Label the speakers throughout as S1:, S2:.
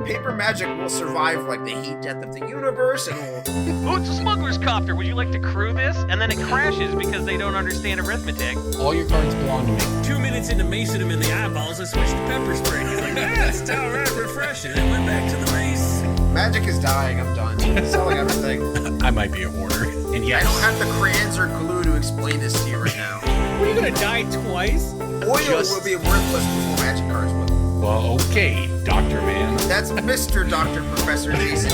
S1: paper magic will survive like the heat death of the universe, and will...
S2: Oh, it's a smuggler's copter. Would you like to crew this? And then it crashes because they don't understand arithmetic.
S3: All your cards belong to me.
S4: 2 minutes into macing him in the eyeballs, I switched to pepper spray. He's like, it's downright refreshing. And went back to the mace.
S1: Magic is dying. I'm done. Selling everything.
S3: I might be a hoarder. And yes,
S1: I don't have the crayons or glue to explain this to you right now.
S5: What, are you gonna die twice?
S1: Oil will be worthless before magic cards will.
S3: well, okay, Dr. Man.
S1: That's Mr. Dr. Professor Jason.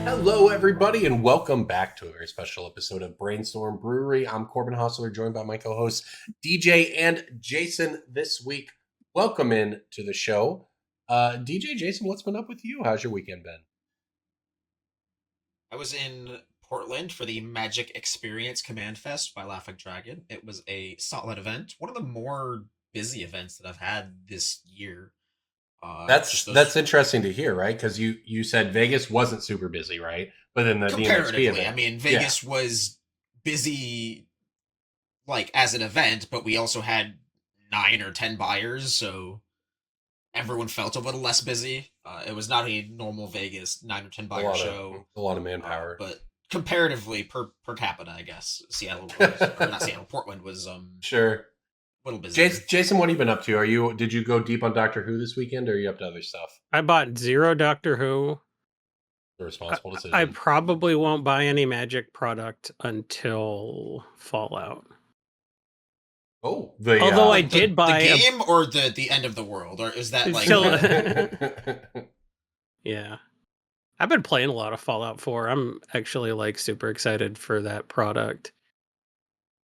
S3: Hello, everybody, and welcome back to a very special episode of Brainstorm Brewery. I'm Corbin Hostler, joined by my co-hosts DJ and Jason this week. Welcome in to the show. DJ, Jason, what's been up with you? How's your weekend been?
S6: I was in Portland for the Magic Experience Command Fest by Laughing Dragon. It was a solid event. One of the more busy events that I've had this year.
S3: That's interesting to hear, right? Because you said Vegas wasn't super busy, right? But then the
S6: comparatively,
S3: DMXP event,
S6: I mean, Vegas was busy, like as an event, but we also had 9 or 10 buyers, so everyone felt a little less busy. It was not a normal Vegas 9 or 10 buyer show.
S3: A lot of manpower,
S6: but comparatively per capita, I guess Portland was
S3: sure.
S6: a little busy.
S3: Jason, what have you been up to? Did you go deep on Doctor Who this weekend, or are you up to other stuff?
S5: I bought 0 Doctor Who.
S3: The responsible decision.
S5: I probably won't buy any Magic product until Fallout.
S3: Oh,
S5: although I did buy
S6: the game or the end of the world, or is that like
S5: yeah. I've been playing a lot of Fallout 4. I'm actually like super excited for that product.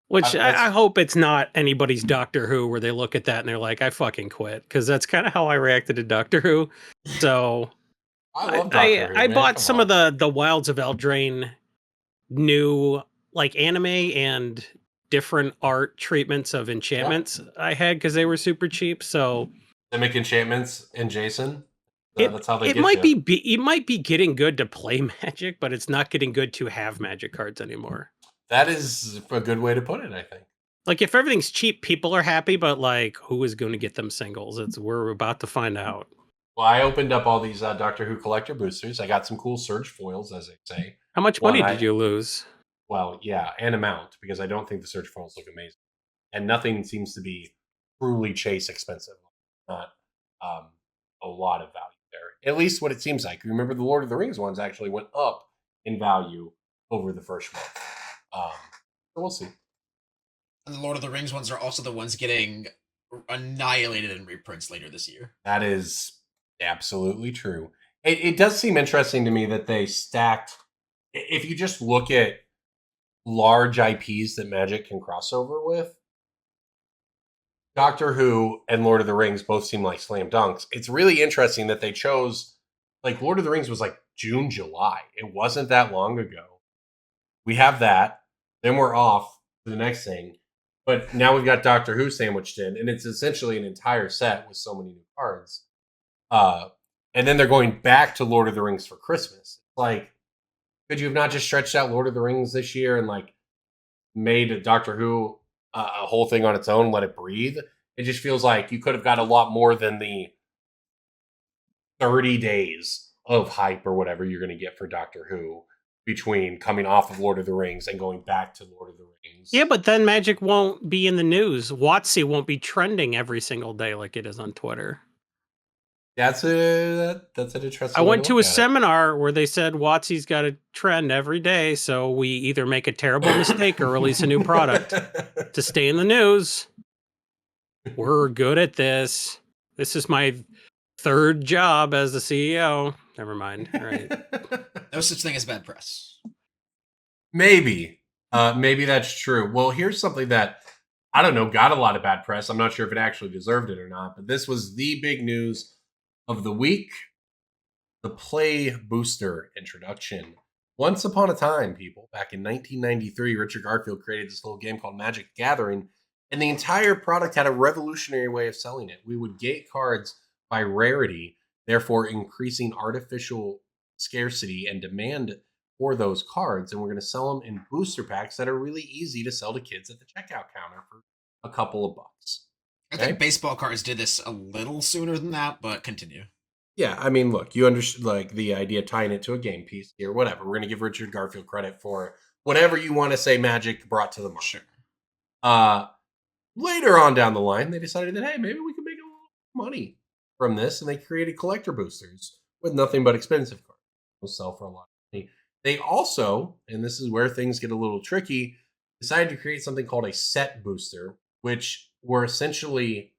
S5: Which I hope it's not anybody's Doctor Who where they look at that and they're like, I fucking quit. Because that's kind of how I reacted to Doctor Who. So
S3: I love Doctor Who,
S5: I bought some of the Wilds of Eldraine new like anime and different art treatments of enchantments I had because they were super cheap. So
S3: Mimic enchantments and Jason. That's how they
S5: it
S3: get
S5: might
S3: you.
S5: it might be getting good to play Magic, but it's not getting good to have Magic cards anymore.
S3: That is a good way to put it, I think.
S5: Like if everything's cheap, people are happy, but like who is going to get them singles? We're about to find out.
S3: Well, I opened up all these Doctor Who collector boosters. I got some cool Surge foils, as they say.
S5: How much money did you lose?
S3: Well, yeah, an amount, because I don't think the Surge foils look amazing. And nothing seems to be truly chase expensive. Not a lot of value there. At least what it seems like. Remember, the Lord of the Rings ones actually went up in value over the first one. So we'll see.
S6: And the Lord of the Rings ones are also the ones getting annihilated in reprints later this year.
S3: That is absolutely true. It does seem interesting to me that they stacked. If you just look at large IPs that Magic can cross over with, Doctor Who and Lord of the Rings both seem like slam dunks. It's really interesting that they chose, like, Lord of the Rings was like June, July. It wasn't that long ago. We have that. Then we're off to the next thing. But now we've got Doctor Who sandwiched in, and it's essentially an entire set with so many new cards. And then they're going back to Lord of the Rings for Christmas. Like, could you have not just stretched out Lord of the Rings this year and like made Doctor Who a whole thing on its own, let it breathe? It just feels like you could have got a lot more than the 30 days of hype or whatever you're going to get for Doctor Who between coming off of Lord of the Rings and going back to Lord of the Rings.
S5: Yeah, but then Magic won't be in the news. WotC won't be trending every single day like it is on Twitter.
S3: That's an interesting.
S5: I went to a seminar where they said WotC's got a trend every day, so we either make a terrible mistake or release a new product to stay in the news. We're good at this. This is my 3rd job as the CEO. Never mind. All right.
S6: No such thing as bad press.
S3: Maybe that's true. Well, here's something that, I don't know, got a lot of bad press. I'm not sure if it actually deserved it or not, but this was the big news of the week. The Play Booster introduction. Once upon a time, people, back in 1993, Richard Garfield created this little game called Magic the Gathering, and the entire product had a revolutionary way of selling it. We would gate cards by rarity, therefore increasing artificial scarcity and demand for those cards, and we're going to sell them in booster packs that are really easy to sell to kids at the checkout counter for a couple of bucks.
S6: I think baseball cards did this a little sooner than that, but continue.
S3: Yeah, I mean, look, you understood like the idea tying it to a game piece here, whatever. We're gonna give Richard Garfield credit for whatever you want to say Magic brought to the market.
S6: Sure.
S3: Uh Later on down the line, they decided that hey, maybe we could make a little money from this, and they created collector boosters with nothing but expensive cards. They'll sell for a lot of money. They also, and this is where things get a little tricky, decided to create something called a set booster, which were essentially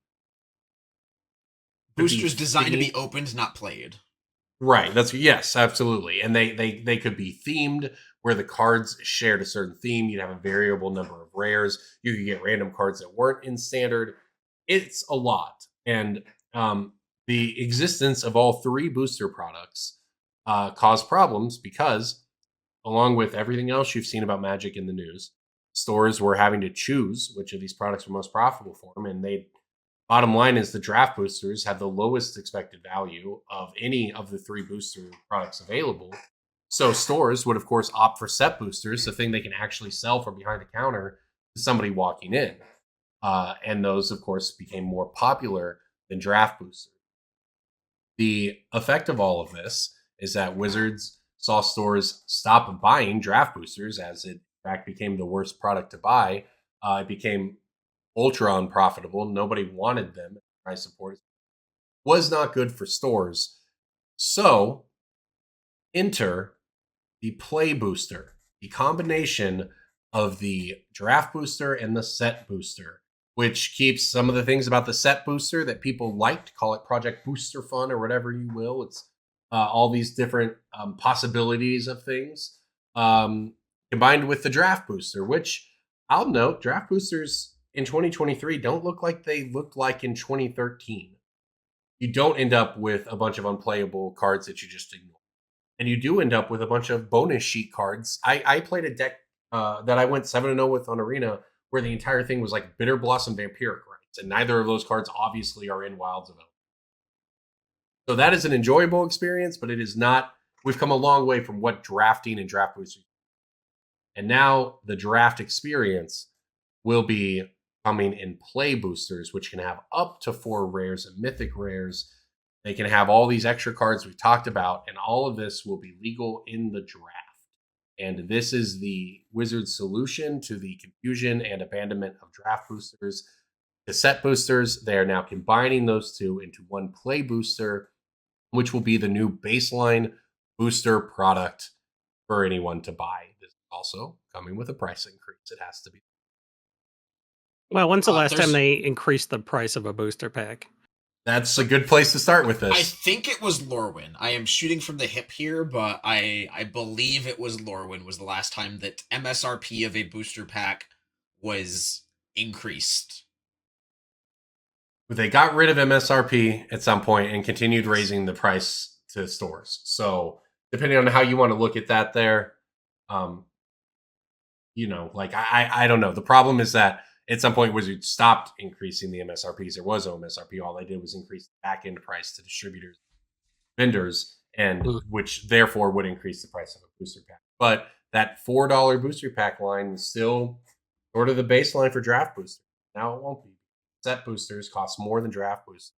S6: Boosters designed to be
S3: themed.
S6: opened, not played.
S3: Right. That's yes, absolutely. And they could be themed where the cards shared a certain theme. You'd have a variable number of rares. You could get random cards that weren't in standard. It's a lot. And the existence of all three booster products caused problems because, along with everything else you've seen about Magic in the news, stores were having to choose which of these products were most profitable for them, and they bottom line is the draft boosters have the lowest expected value of any of the three booster products available. So stores would, of course, opt for set boosters, the thing they can actually sell from behind the counter to somebody walking in. And those, of course, became more popular than draft boosters. The effect of all of this is that Wizards saw stores stop buying draft boosters as it, in fact, became the worst product to buy. It became ultra unprofitable. Nobody wanted them. Price support was not good for stores. So enter the play booster, the combination of the draft booster and the set booster, which keeps some of the things about the set booster that people liked, call it Project Booster Fun or whatever you will. It's all these different possibilities of things combined with the draft booster, which I'll note draft boosters in 2023 don't look like they looked like in 2013. You don't end up with a bunch of unplayable cards that you just ignore. And you do end up with a bunch of bonus sheet cards. I played a deck that I went 7-0 with on Arena where the entire thing was like Bitter Blossom Vampiric Rites. And neither of those cards obviously are in Wilds of Elf. So that is an enjoyable experience, but it is not. We've come a long way from what drafting and draft boosters. And now the draft experience will be coming in play boosters, which can have up to 4 rares and mythic rares. They can have all these extra cards we've talked about, and all of this will be legal in the draft. And this is the Wizards solution to the confusion and abandonment of draft boosters. The set boosters, they are now combining those two into one play booster, which will be the new baseline booster product for anyone to buy. This is also coming with a price increase. It has to be.
S5: Well, when's the last time
S6: there's-
S5: they increased the price of a booster pack?
S3: That's a good place to start with
S6: I
S3: this.
S6: think it was Lorwyn. I am shooting from the hip here, but I believe it was Lorwyn was the last time that MSRP of a booster pack was increased.
S3: They got rid of MSRP at some point and continued raising the price to stores. So depending on how you want to look at that there, like I don't know. The problem is that at some point Wizards stopped increasing the MSRPs. There was no MSRP. All they did was increase the back end price to distributors, vendors, and which therefore would increase the price of a booster pack. But that $4 booster pack line is still sort of the baseline for draft boosters. Now it won't be. Set boosters cost more than draft boosters.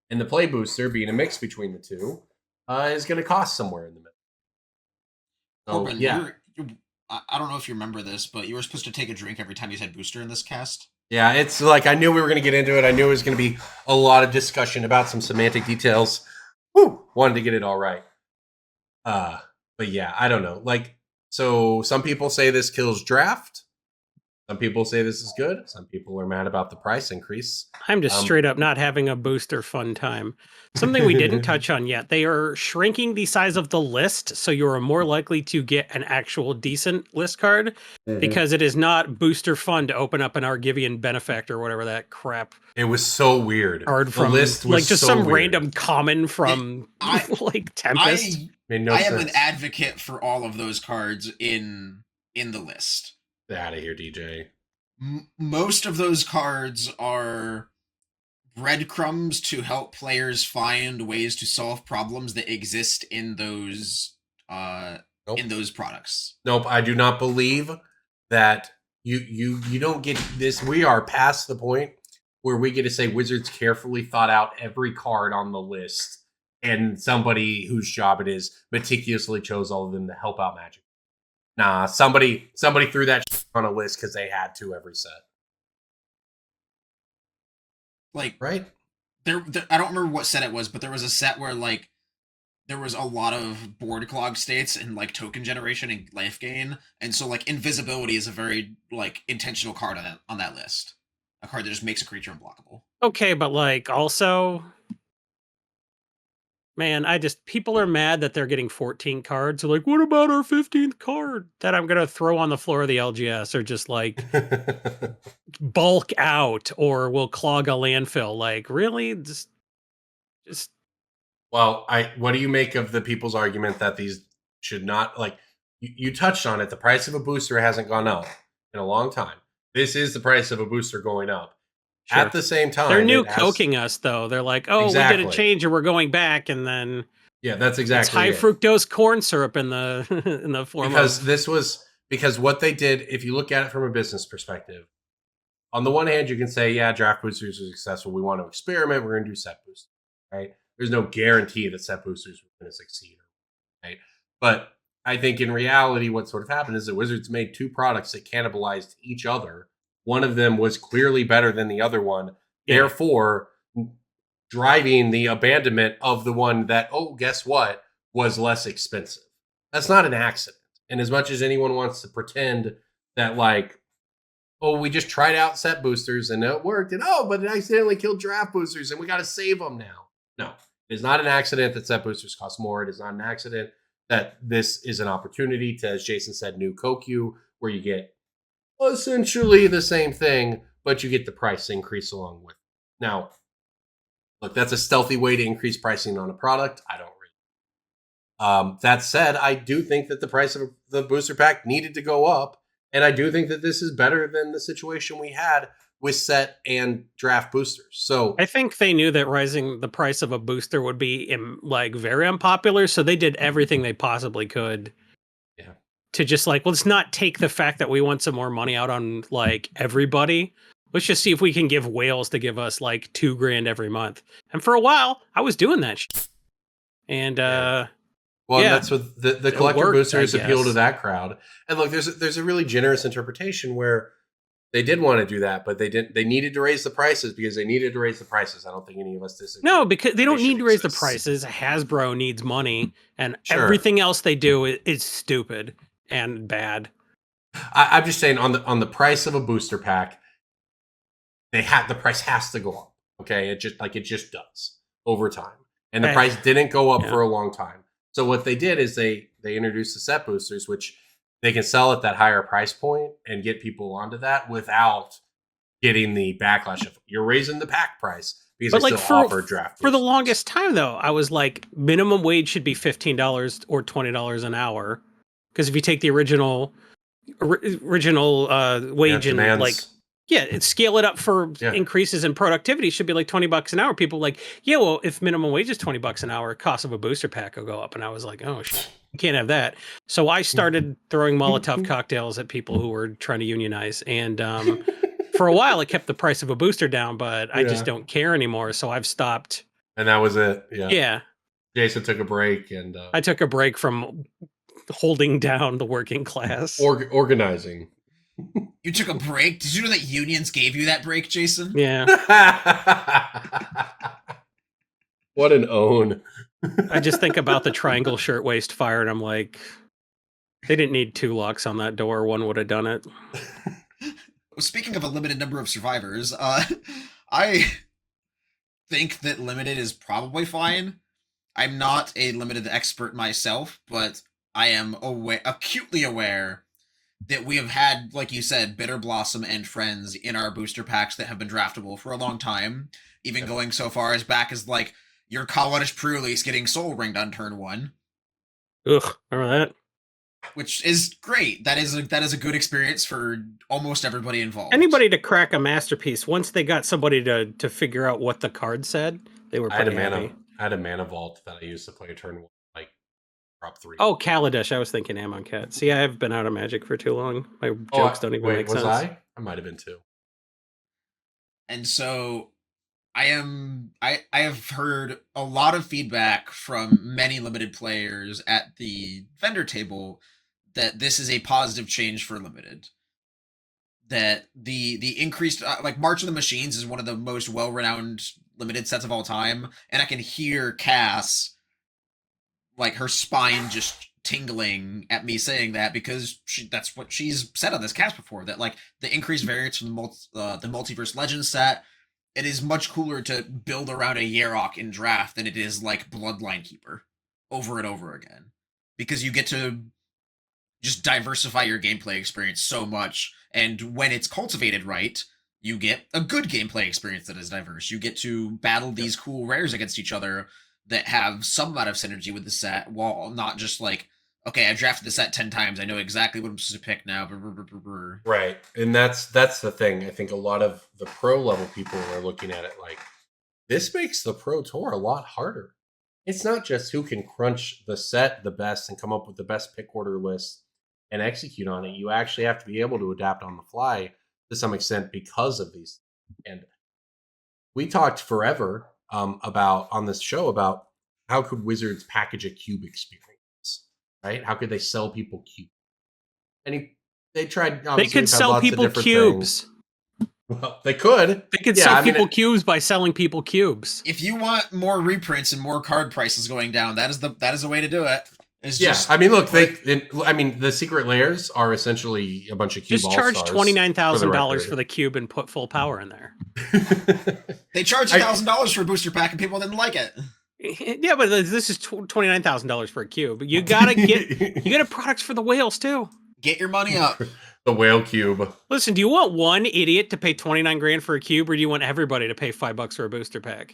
S3: And the play booster, being a mix between the two, is going to cost somewhere in the middle. So,
S6: Corbin,
S3: yeah.
S6: I don't know if you remember this, but you were supposed to take a drink every time you said booster in this cast.
S3: Yeah, it's like I knew we were going to get into it. I knew it was going to be a lot of discussion about some semantic details. Woo! Wanted to get it all right. But yeah, I don't know. Like, so some people say this kills draft. Some people say this is good. Some people are mad about the price increase.
S5: I'm just straight up not having a booster fun time. Something we didn't touch on yet. They are shrinking the size of the list, so you are more likely to get an actual decent list card because it is not booster fun to open up an Argivian Benefactor or whatever that crap
S3: It was so weird.
S5: card from.
S3: The list was
S5: like just
S3: so
S5: some
S3: weird.
S5: random common from like Tempest.
S3: Made no
S6: I am
S3: sense.
S6: an advocate for all of those cards in the list.
S3: Get out of here, DJ.
S6: Most of those cards are breadcrumbs to help players find ways to solve problems that exist in those in those products.
S3: Nope, I do not believe that you don't get this. We are past the point where we get to say Wizards carefully thought out every card on the list and somebody whose job it is meticulously chose all of them to help out Magic. Nah, somebody threw that on a list because they had to every set.
S6: Like,
S3: Right?
S6: there, I don't remember what set it was, but there was a set where like there was a lot of board clog states and like token generation and life gain, and so like invisibility is a very like intentional card on that list. A card that just makes a creature unblockable.
S5: Okay, but like also, man, people are mad that they're getting 14 cards. They're like, what about our 15th card that I'm gonna throw on the floor of the LGS, or just like bulk out, or will clog a landfill? Like, really? Just
S3: Well, what do you make of the people's argument that these should not, like, you touched on it, the price of a booster hasn't gone up in a long time. This is the price of a booster going up.
S5: Sure.
S3: At the same time,
S5: They're new coking us though. They're like, oh, we did a
S3: Exactly.
S5: change and we're going back, and then
S3: Yeah, that's
S5: it's
S3: exactly
S5: high
S3: it.
S5: fructose corn syrup in the in the form
S3: Because what they did, if you look at it from a business perspective, on the one hand, you can say, yeah, draft boosters are successful. We want to experiment. We're going to do set boosters, right? There's no guarantee that set boosters are going to succeed, right? But I think in reality, what sort of happened is that Wizards made two products that cannibalized each other. One of them was clearly better than the other one, therefore driving the abandonment of the one that, oh, guess what, was less expensive. That's not an accident. And as much as anyone wants to pretend that, like, oh, we just tried out set boosters and it worked, and oh, but it accidentally killed draft boosters and we got to save them now. No, it's not an accident that set boosters cost more. It is not an accident that this is an opportunity to, as Jason said, new Kokyu, where you get essentially the same thing, but you get the price increase along with it. Now, look, that's a stealthy way to increase pricing on a product. I don't read. That said, I do think that the price of the booster pack needed to go up. And I do think that this is better than the situation we had with set and draft boosters. So
S5: I think they knew that raising the price of a booster would be like very unpopular, so they did everything they possibly could to just like, let's not take the fact that we want some more money out on like everybody. Let's just see if we can give whales to give us like $2,000 every month. And for a while, I was doing that shit. And
S3: well, that's what the collector
S5: worked,
S3: boosters
S5: I
S3: appeal to
S5: guess.
S3: that crowd. And look, there's a really generous interpretation where they did want to do that, but they didn't. They needed to raise the prices because they needed to raise the prices. I don't think any of us disagree.
S5: No, because they don't
S3: They
S5: need
S3: should
S5: to raise the
S3: exist.
S5: prices. Hasbro needs money, and
S3: Sure.
S5: everything else they do is stupid and bad.
S3: I'm just saying on the price of a booster pack, the price has to go up. Okay, it just does over time, and the price didn't go up for a long time. So what they did is they introduced the set boosters, which they can sell at that higher price point and get people onto that without getting the backlash of you're raising the pack price because
S5: But
S3: they
S5: like
S3: still offer draft
S5: for the
S3: boosters.
S5: longest time though, I was like, minimum wage should be $15 or $20 an hour, because if you take the original wage and
S3: demands.
S5: like scale it up for increases in productivity, should be like $20 an hour. People were like, yeah, well, if minimum wage is $20 an hour, cost of a booster pack will go up. And I was like, oh shit, you can't have that. So I started throwing Molotov cocktails at people who were trying to unionize, and for a while it kept the price of a booster down, but I just don't care anymore, so I've stopped.
S3: And that was it.
S5: Yeah.
S3: Jason took a break, and
S5: I took a break from holding down the working class.
S3: Organizing.
S6: You took a break? Did you know that unions gave you that break, Jason?
S5: Yeah.
S3: What an own.
S5: I just think about the triangle shirtwaist fire, and I'm like, they didn't need 2 locks on that door. One would have done it.
S6: Speaking of a limited number of survivors, I think that limited is probably fine. I'm not a limited expert myself, but I am acutely aware that we have had, like you said, Bitter Blossom and friends in our booster packs that have been draftable for a long time, even going so far as back as like your Kawanish pre-release getting Soul Ringed on turn 1.
S5: Ugh, remember that?
S6: Which is great. That is a good experience for almost everybody involved.
S5: Anybody to crack a masterpiece, once they got somebody to figure out what the card said, they were pretty happy.
S3: I had a mana vault that I used to play turn 1, like drop 3.
S5: Oh, Kaladesh. I was thinking Amonkhet. See, I've been out of Magic for too long. My jokes don't even make sense.
S3: I might have been too.
S6: And so I have heard a lot of feedback from many limited players at the vendor table that this is a positive change for limited. That the increased like March of the Machines is one of the most well-renowned limited sets of all time, and I can hear Cass, like, her spine just tingling at me saying that, because that's what she's said on this cast before, that like the increased variance from the Multiverse Legends set, it is much cooler to build around a Yarok in draft than it is like Bloodline Keeper over and over again, because you get to just diversify your gameplay experience so much, and when it's cultivated right, you get a good gameplay experience that is diverse. You get to battle these cool rares against each other that have some amount of synergy with the set, while not just like, okay, I drafted the set 10 times, I know exactly what I'm supposed to pick now.
S3: Right. And that's the thing. I think a lot of the pro level people are looking at it like, this makes the pro tour a lot harder. It's not just who can crunch the set the best and come up with the best pick order list and execute on it. You actually have to be able to adapt on the fly to some extent because of these. And we talked forever about on this show about how could Wizards package a cube experience, right? How could they sell people cube? And they tried.
S5: They could sell people cubes.
S3: Well, they could.
S5: They could sell people cubes by selling people cubes.
S6: If you want more reprints and more card prices going down, that is the way to do it.
S3: I mean, look, the secret layers are essentially a bunch of cube.
S5: Just charge $29,000 for the cube and put full power in there.
S6: They charged $1,000 for a booster pack and people didn't like it.
S5: Yeah, but this is $29,000 for a cube. You gotta get products for the whales too.
S6: Get your money up.
S3: The whale cube.
S5: Listen, do you want one idiot to pay 29 grand for a cube, or do you want everybody to pay $5 for a booster pack?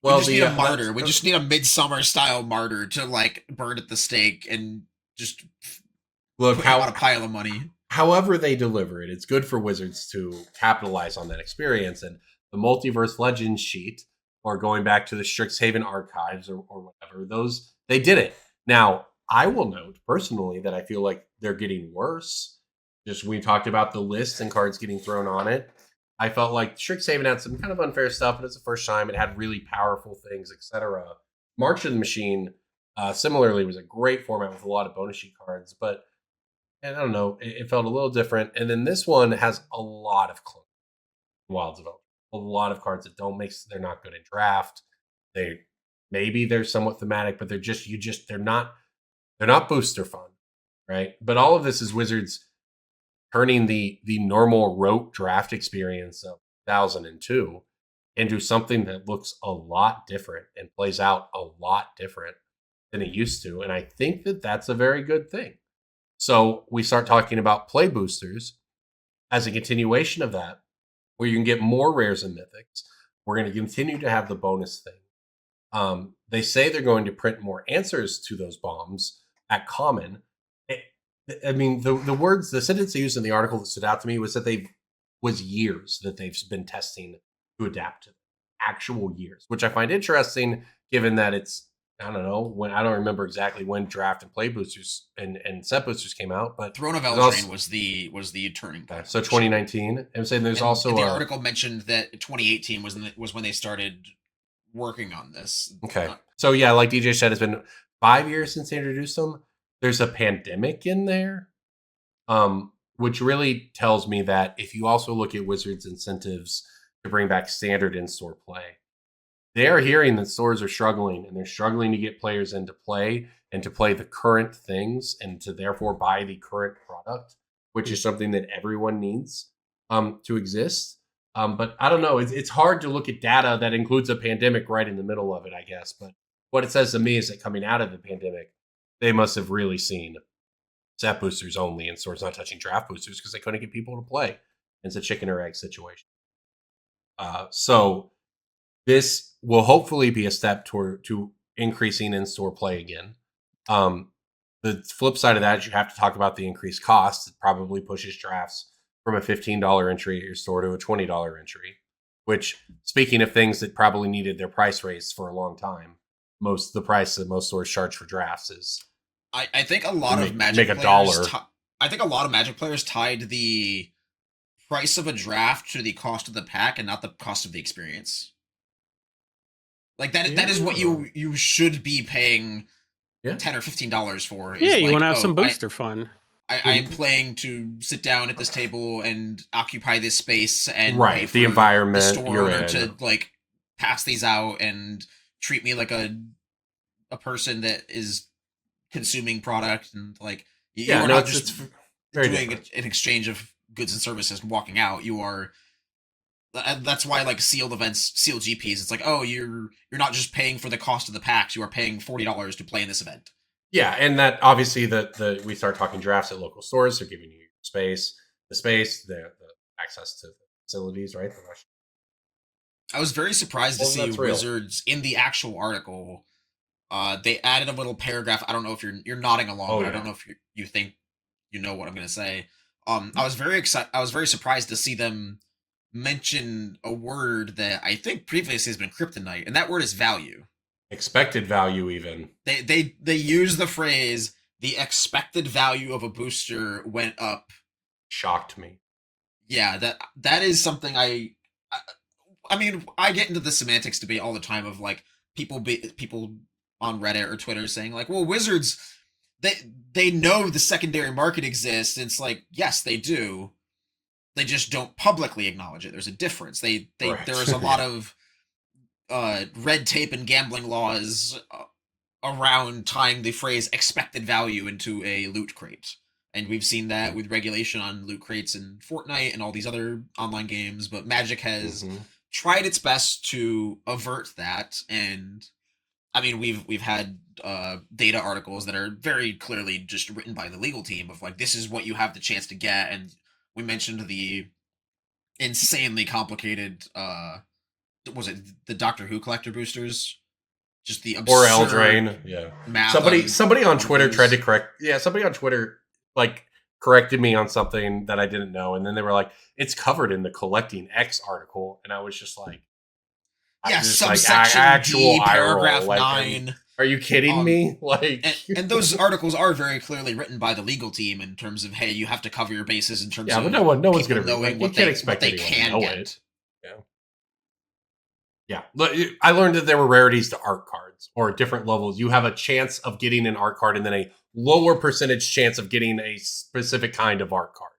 S6: Well, we just need a martyr. We just need a Midsummer style martyr to like burn at the stake and just put out a pile of money.
S3: However they deliver it, it's good for Wizards to capitalize on that experience. And the Multiverse Legends sheet, or going back to the Strixhaven archives or whatever, they did it. Now, I will note personally that I feel like they're getting worse. Just we talked about the list and cards getting thrown on it. I felt like Strixhaven had some kind of unfair stuff, but it's the first time. It had really powerful things, etc. March of the Machine, similarly, was a great format with a lot of bonus sheet cards, but I don't know, it felt a little different. And then this one has a lot of clones in Wilds of Oak. A lot of cards that they're not good in draft. They're somewhat thematic, but they're not booster fun, right? But all of this is Wizards turning the normal rote draft experience of 2002 into something that looks a lot different and plays out a lot different than it used to. And I think that that's a very good thing. So we start talking about play boosters as a continuation of that, where you can get more rares and mythics. We're going to continue to have the bonus thing. They say they're going to print more answers to those bombs at common. The sentence they used in the article that stood out to me was that years that they've been testing to adapt to actual years, which I find interesting given that it's, I don't remember exactly when draft and play boosters and set boosters came out, but
S6: Throne of Eldraine was the turning point.
S3: So 2019. I'm saying there's also
S6: the article mentioned that 2018 was when they started working on this.
S3: Okay. So yeah, like DJ said, it's been 5 years since they introduced them. There's a pandemic in there, which really tells me that if you also look at Wizards' incentives to bring back standard in-store play, they are hearing that stores are struggling, and they're struggling to get players into play and to play the current things and to therefore buy the current product, which is something that everyone needs to exist. But I don't know. It's hard to look at data that includes a pandemic right in the middle of it, I guess. But what it says to me is that coming out of the pandemic, they must have really seen set boosters only and stores not touching draft boosters because they couldn't get people to play. It's a chicken or egg situation. So this will hopefully be a step to increasing in-store play again. The flip side of that is you have to talk about the increased costs. It probably pushes drafts from a $15 entry at your store to a $20 entry, which, speaking of things that probably needed their price raised for a long time, the price that most stores charge for drafts is...
S6: I think a lot of Magic players tied the price of a draft to the cost of the pack and not the cost of the experience. Like that is what you should be paying
S3: Yeah.
S6: $10 or $15 for.
S5: Yeah, you
S6: like,
S5: want to have some
S6: I
S5: booster fun.
S6: am playing to sit down at this table and occupy this space and
S3: Right,
S6: wait for
S3: the environment
S6: the store
S3: you're
S6: owner
S3: in.
S6: to like pass these out and treat me like a person that is consuming product, and like you are not just
S3: very
S6: doing
S3: different.
S6: an exchange of goods and services and walking out. You are. That's why like sealed events, sealed GPs. It's like, oh, you're not just paying for the cost of the packs. You are paying $40 to play in this event.
S3: Yeah, and that obviously we start talking drafts at local stores. They're giving you the space, the access to the facilities, right?
S6: I was very surprised to
S3: Well,
S6: see
S3: that's real.
S6: Wizards in the actual article. They added a little paragraph. I don't know if you're nodding along,
S3: Oh,
S6: but I
S3: yeah.
S6: don't know if you think you know what I'm going to say. I was very excited. I was very surprised to see them mention a word that I think previously has been kryptonite, and that word is value.
S3: Expected value, even.
S6: They use the phrase the expected value of a booster went up.
S3: Shocked me.
S6: Yeah, that is something I mean, I get into the semantics debate all the time of like people on Reddit or Twitter saying like, well, Wizards they know the secondary market exists. And it's like, yes, they do. They just don't publicly acknowledge it. There's a difference.
S3: Right.
S6: There's a lot of red tape and gambling laws around tying the phrase expected value into a loot crate. And we've seen that with regulation on loot crates in Fortnite and all these other online games, but Magic has tried its best to avert that. And I mean, we've had data articles that are very clearly just written by the legal team of like, this is what you have the chance to get. And we mentioned the insanely complicated was it the Doctor Who collector boosters? Just the absurd
S3: or Eldraine, yeah. Somebody on Twitter tried to correct. Yeah, somebody on Twitter like corrected me on something that I didn't know, and then they were like, "It's covered in the Collecting X article," and I was just like,
S6: "Yeah, subsection D, paragraph 9."
S3: Are you kidding me? Like,
S6: and those articles are very clearly written by the legal team in terms of, hey, you have to cover your bases in terms of
S3: but no one's going to
S6: know
S3: like,
S6: what
S3: you can't
S6: they,
S3: expect
S6: what they
S3: anyone
S6: can
S3: to know
S6: get.
S3: it. Yeah, I learned that there were rarities to art cards or different levels. You have a chance of getting an art card and then a lower percentage chance of getting a specific kind of art card.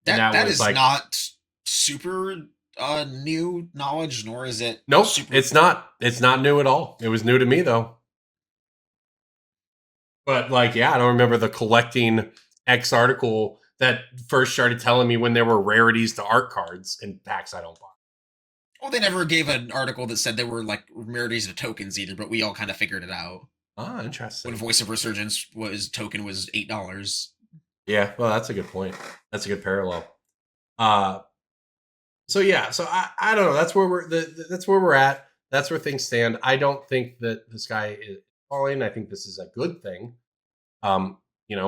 S6: That is like, not super new knowledge, nor is it.
S3: Nope, it's not. It's not new at all. It was new to me though. But like, yeah, I don't remember the Collecting X article that first started telling me when there were rarities to art cards in packs I don't buy.
S6: Well, they never gave an article that said there were like rarities to tokens either, but we all kind of figured it out.
S3: Ah, interesting.
S6: When Voice of Resurgence token was $8.
S3: Yeah, well, that's a good point. That's a good parallel. So yeah, so I don't know. That's where we're at. That's where things stand. I don't think that this guy is falling. I think this is a good thing.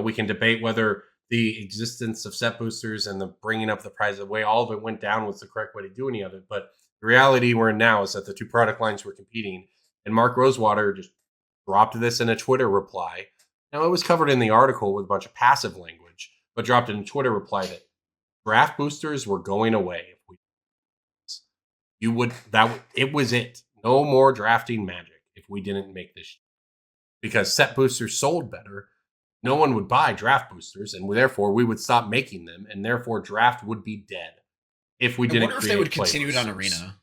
S3: We can debate whether the existence of set boosters and the bringing up the price of the way all of it went down was the correct way to do any of it, but the reality we're in now is that the two product lines were competing, and Mark Rosewater just dropped this in a Twitter reply. Now, it was covered in the article with a bunch of passive language, but dropped in a Twitter reply that draft boosters were going away. It was it. No more drafting Magic if we didn't make this. Because set boosters sold better, no one would buy draft boosters, and therefore we would stop making them, and therefore draft would be dead. If we didn't,
S6: I wonder if they would continue it on Arena.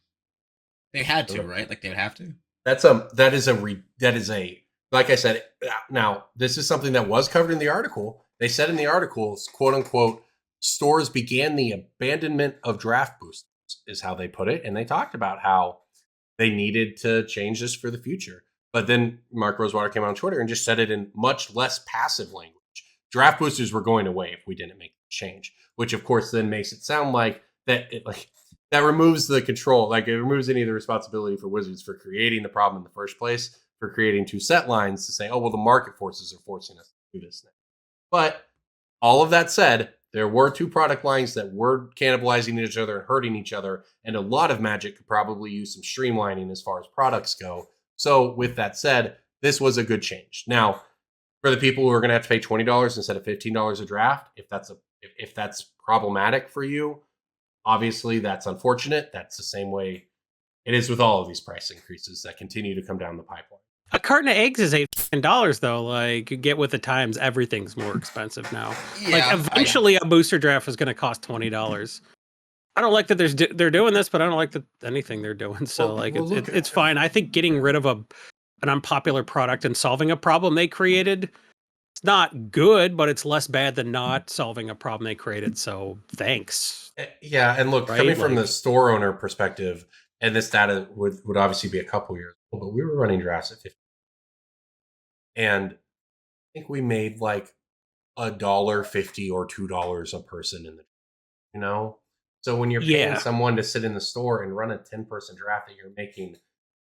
S6: They had to, right? Like they would have to.
S3: That is a like I said. Now this is something that was covered in the article. They said in the article, quote unquote, stores began the abandonment of draft boosters, is how they put it, and they talked about how they needed to change this for the future. But then Mark Rosewater came on Twitter and just said it in much less passive language. Draft boosters were going away if we didn't make the change, which of course then makes it sound like that removes the control, like it removes any of the responsibility for Wizards for creating the problem in the first place, for creating two set lines to say, oh, well, the market forces are forcing us to do this now. But all of that said, there were two product lines that were cannibalizing each other and hurting each other, and a lot of Magic could probably use some streamlining as far as products go. So with that said, this was a good change. Now, for the people who are going to have to pay $20 instead of $15 a draft, if that's problematic for you, Obviously, that's unfortunate. That's the same way it is with all of these price increases that continue to come down the pipeline.
S5: A carton of eggs is $8 though. Like, you get with the times, everything's more expensive now. Like,
S6: Yeah,
S5: eventually, a booster draft is going to cost $20. I don't like that they're doing this, but I don't like that anything they're doing. So it's fine. I think getting rid of an unpopular product and solving a problem they created, it's not good, but it's less bad than not solving a problem they created. So thanks.
S3: Yeah, and look,
S5: Right?
S3: coming from
S5: Like-
S3: the store owner perspective, and this data would obviously be a couple years old, but we were running drafts at 50. And I think we made like $1.50 or $2 a person in the, you know? So when you're paying
S5: Yeah.
S3: someone to sit in the store and run a 10-person draft that you're making,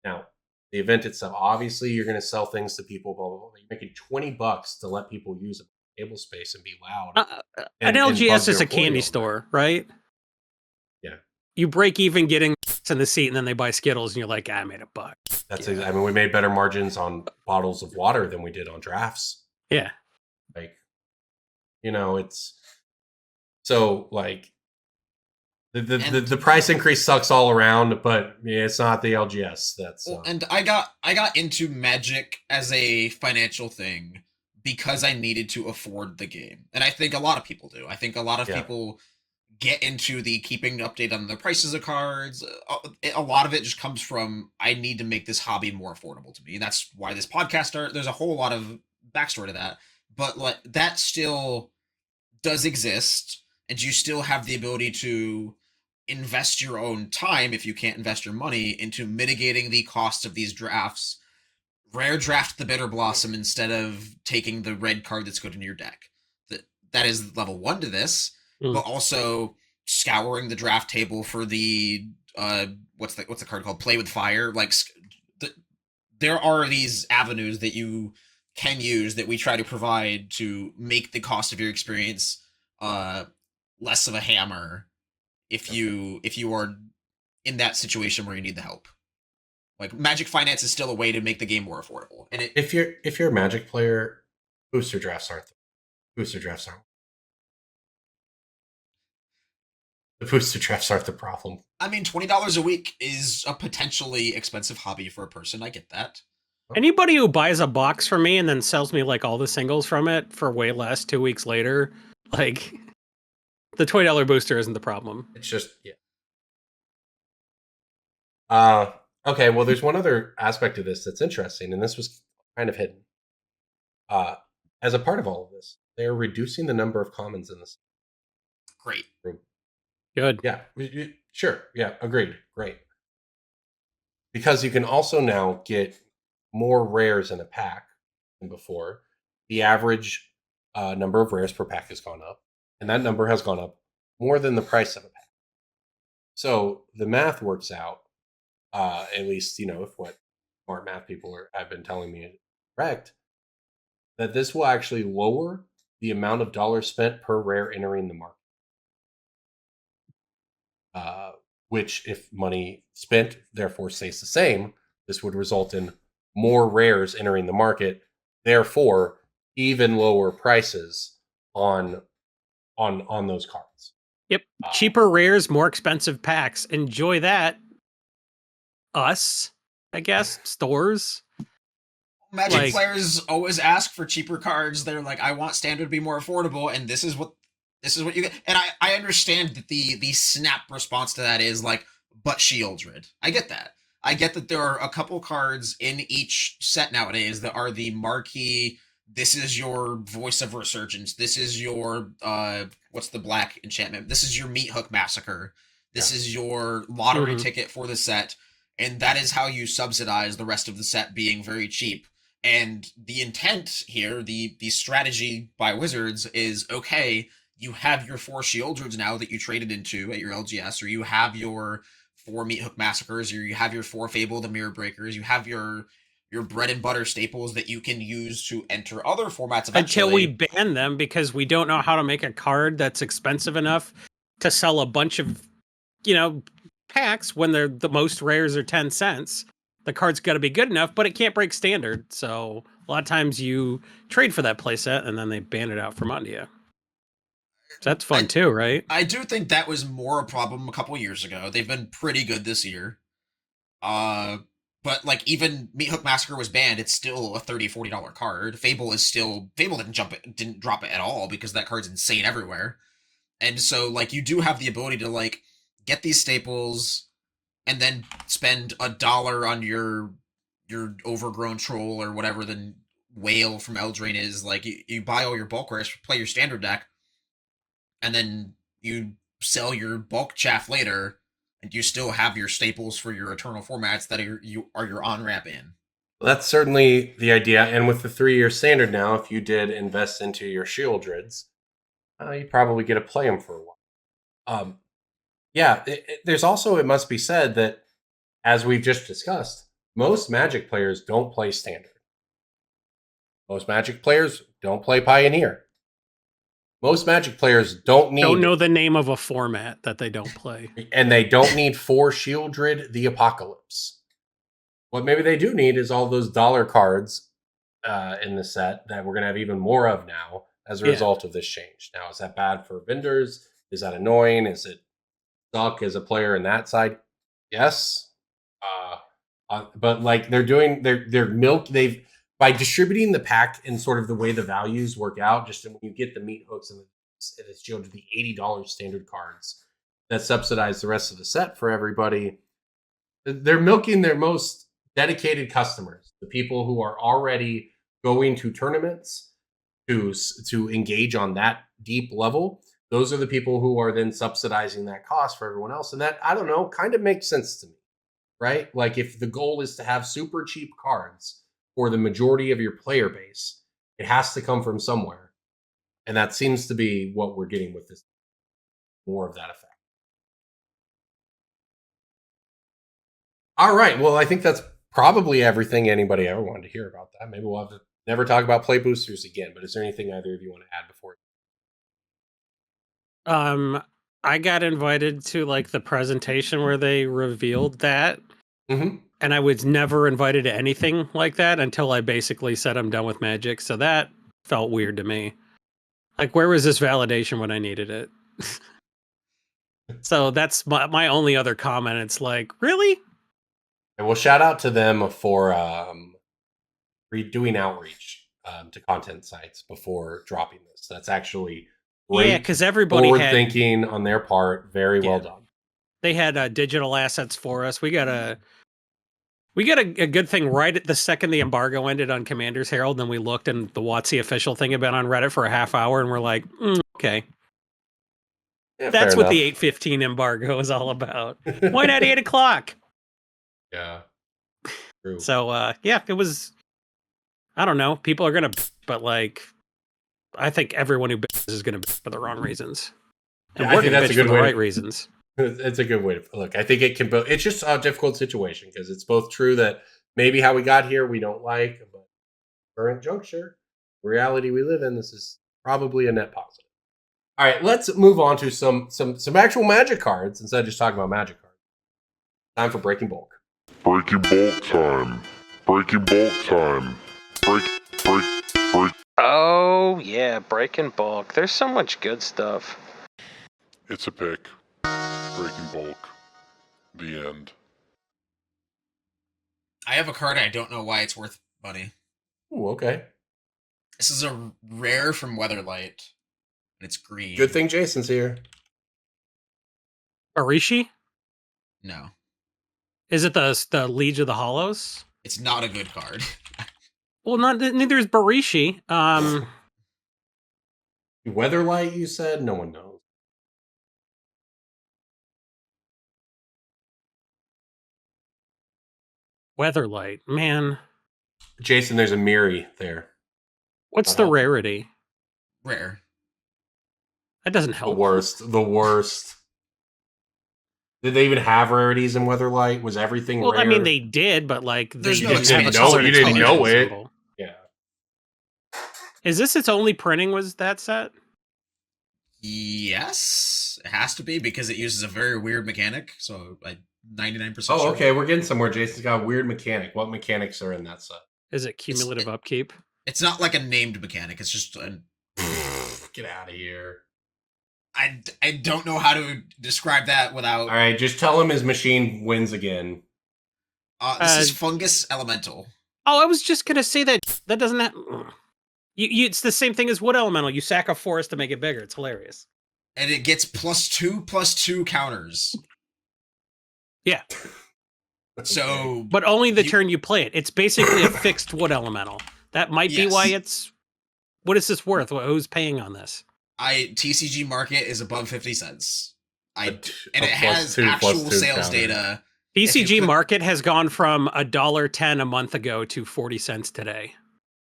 S3: now the event itself, obviously you're going to sell things to people, blah, blah, blah. You're making $20 to let people use a table space and be loud.
S5: An
S3: and
S5: LGS
S3: bug
S5: is
S3: their
S5: a candy
S3: employee
S5: store, right?
S3: Yeah.
S5: You break even getting in the seat, and then they buy Skittles, and you're like, I made $1.
S3: That's
S5: Yeah.
S3: I mean, we made better margins on bottles of water than we did on drafts.
S5: Yeah.
S3: Like, you know, it's so like the price increase sucks all around, but yeah, it's not the LGS. That's
S6: Well, and I got into Magic as a financial thing because I needed to afford the game, and I think a lot of people do. I think a lot of
S3: Yeah.
S6: people get into the keeping update on the prices of cards. A lot of it just comes from I need to make this hobby more affordable to me, and that's why this podcast started. There's a whole lot of backstory to that, but like that still does exist, and you still have the ability to invest your own time if you can't invest your money into mitigating the cost of these drafts. Rare draft the Bitter Blossom instead of taking the red card that's good in your deck. That is level 1 to this, but also scouring the draft table for the what's the card called? Play with Fire. Like there are these avenues that you can use that we try to provide to make the cost of your experience less of a hammer if you are in that situation where you need the help. Like Magic Finance is still a way to make the game more affordable. And
S3: if you're a Magic player, booster drafts aren't. The booster drafts aren't the problem.
S6: I mean, $20 a week is a potentially expensive hobby for a person. I get that.
S5: Anybody who buys a box from me and then sells me like all the singles from it for way less 2 weeks later, like the $20 booster isn't the problem.
S3: It's just okay, well there's one other aspect of this that's interesting, and this was kind of hidden. As a part of all of this, they are reducing the number of commons in this.
S6: Great.
S5: Good.
S3: Yeah, sure. Yeah, agreed. Great. Because you can also now get more rares in a pack than before. The average number of rares per pack has gone up, and that number has gone up more than the price of a pack. So the math works out, at least, if what smart math people have been telling me is correct, that this will actually lower the amount of dollars spent per rare entering the market. Which, if money spent therefore stays the same, this would result in more rares entering the market, therefore even lower prices on those cards.
S5: Yep. Cheaper rares, more expensive packs. Enjoy that. Us, I guess, stores.
S6: Magic players always ask for cheaper cards. They're like, I want standard to be more affordable, and this is what you get. And I understand that the snap response to that is like, but Shieldred. I get that. I get that there are a couple cards in each set nowadays that are the marquee. This is your Voice of Resurgence. This is your what's the black enchantment? This is your Meat Hook Massacre. This is your lottery ticket for the set. And that is how you subsidize the rest of the set being very cheap. And the intent here, the strategy by Wizards is, okay, you have your 4 Shieldreds now that you traded into at your LGS, or you have your 4 Meat Hook Massacres, or you have your 4 Fable the Mirror Breakers, you have your bread and butter staples that you can use to enter other formats eventually.
S5: Until we ban them, because we don't know how to make a card that's expensive enough to sell a bunch of, packs when they're the most rares are 10 cents. The card's got to be good enough, but it can't break standard. So a lot of times you trade for that playset and then they ban it out from under you. That's fun too, right?
S6: I do think that was more a problem a couple years ago. They've been pretty good this year. But like even Meat Hook Massacre was banned, it's still a $30-$40 card. Fable didn't drop it at all because that card's insane everywhere. And so like you do have the ability to like get these staples and then spend $1 on your overgrown troll or whatever the whale from Eldraine is. Like you buy all your bulk rares, play your standard deck, and then you sell your bulk chaff later, and you still have your staples for your eternal formats that are your on-ramp in.
S3: That's certainly the idea. And with the 3-year standard now, if you did invest into your Shieldreds, you'd probably get to play them for a while. There's also, it must be said that, as we've just discussed, most Magic players don't play Standard. Most Magic players don't play Pioneer. Most Magic players don't
S5: know the name of a format that they don't play.
S3: And they don't need 4 Shieldred the Apocalypse. What maybe they do need is all those dollar cards in the set that we're going to have even more of now as a result of this change. Now, is that bad for vendors? Is that annoying? Is it suck as a player in that side? Yes. But like they've by distributing the pack in sort of the way the values work out, just when you get the meat hooks and the shield to the $80 standard cards that subsidize the rest of the set for everybody, they're milking their most dedicated customers, the people who are already going to tournaments to engage on that deep level. Those are the people who are then subsidizing that cost for everyone else. And that, I don't know, kind of makes sense to me, right? Like if the goal is to have super cheap cards for the majority of your player base, it has to come from somewhere. And that seems to be what we're getting with this. More of that effect. All right. Well, I think that's probably everything anybody ever wanted to hear about that. Maybe we'll have to never talk about play boosters again. But is there anything either of you want to add before?
S5: I got invited to like the presentation where they revealed that.
S3: Mm-hmm.
S5: And I was never invited to anything like that until I basically said I'm done with Magic. So that felt weird to me. Like, where was this validation when I needed it? So that's my only other comment. It's like, really?
S3: Well, shout out to them for doing outreach to content sites before dropping this. That's actually great.
S5: Yeah, because everybody
S3: forward
S5: had
S3: thinking on their part. Very well done.
S5: They had digital assets for us. We got a good thing right at the second the embargo ended on Commander's Herald. Then we looked, and the WotC official thing had been on Reddit for a half hour, and we're like, okay.
S3: Yeah,
S5: that's what
S3: enough.
S5: the 8:15 embargo is all about. Why not 8 o'clock?
S3: Yeah. True.
S5: So, it was, I don't know. People are going to, but like, I think everyone who bitches is going to bitch for the wrong reasons. And we're going to bitch for the right reasons.
S3: It's a good way to look. I think it can both. It's just a difficult situation because it's both true that maybe how we got here we don't like, but current juncture, reality we live in, this is probably a net positive. All right, let's move on to some actual Magic cards instead of just talking about Magic cards. Time for Breaking Bulk.
S7: Breaking Bulk time. Breaking Bulk time. Break.
S2: Oh, yeah, Breaking Bulk. There's so much good stuff.
S7: It's a pick. Breaking Bulk. The end.
S6: I have a card I don't know why it's worth money.
S3: Ooh, okay.
S6: This is a rare from Weatherlight. And it's green.
S3: Good thing Jason's here.
S5: Arishi?
S6: No.
S5: Is it the Liege of the Hollows?
S6: It's not a good card.
S5: Well, neither is Barishi.
S3: Weatherlight, you said? No one knows.
S5: Weatherlight, man.
S3: Jason, there's a Miri there.
S5: What's the rarity?
S6: Rare.
S5: That doesn't help.
S3: The worst. Did they even have rarities in Weatherlight? Was everything rare?
S5: I mean, they did, but like,
S6: There's
S3: you
S6: no
S3: didn't
S6: expansion.
S3: know. You didn't know it.
S5: Symbol.
S3: Yeah.
S5: Is this its only printing? Was that set?
S6: Yes, it has to be because it uses a very weird mechanic. So I 99%.
S3: Oh,
S6: sure.
S3: okay. We're getting somewhere. Jason's got a weird mechanic. What mechanics are in that set?
S5: Is it cumulative upkeep?
S6: It's not like a named mechanic. It's just a.
S3: Get out of here.
S6: I don't know how to describe that without.
S3: All right, just tell him his machine wins again.
S6: This is Fungus Elemental.
S5: Oh, I was just gonna say that doesn't have. It's the same thing as Wood Elemental. You sack a forest to make it bigger. It's hilarious.
S6: And it gets +2/+2 counters.
S5: Yeah.
S6: So,
S5: but only the turn you play it. It's basically a fixed Wood Elemental. That might be why it's. What is this worth? Who's paying on this?
S6: TCG market is above 50 cents. And it
S3: plus
S6: has
S3: two,
S6: actual
S3: plus two
S6: sales
S3: counter.
S6: data.
S5: TCG market has gone from $1.10 a month ago to 40 cents today.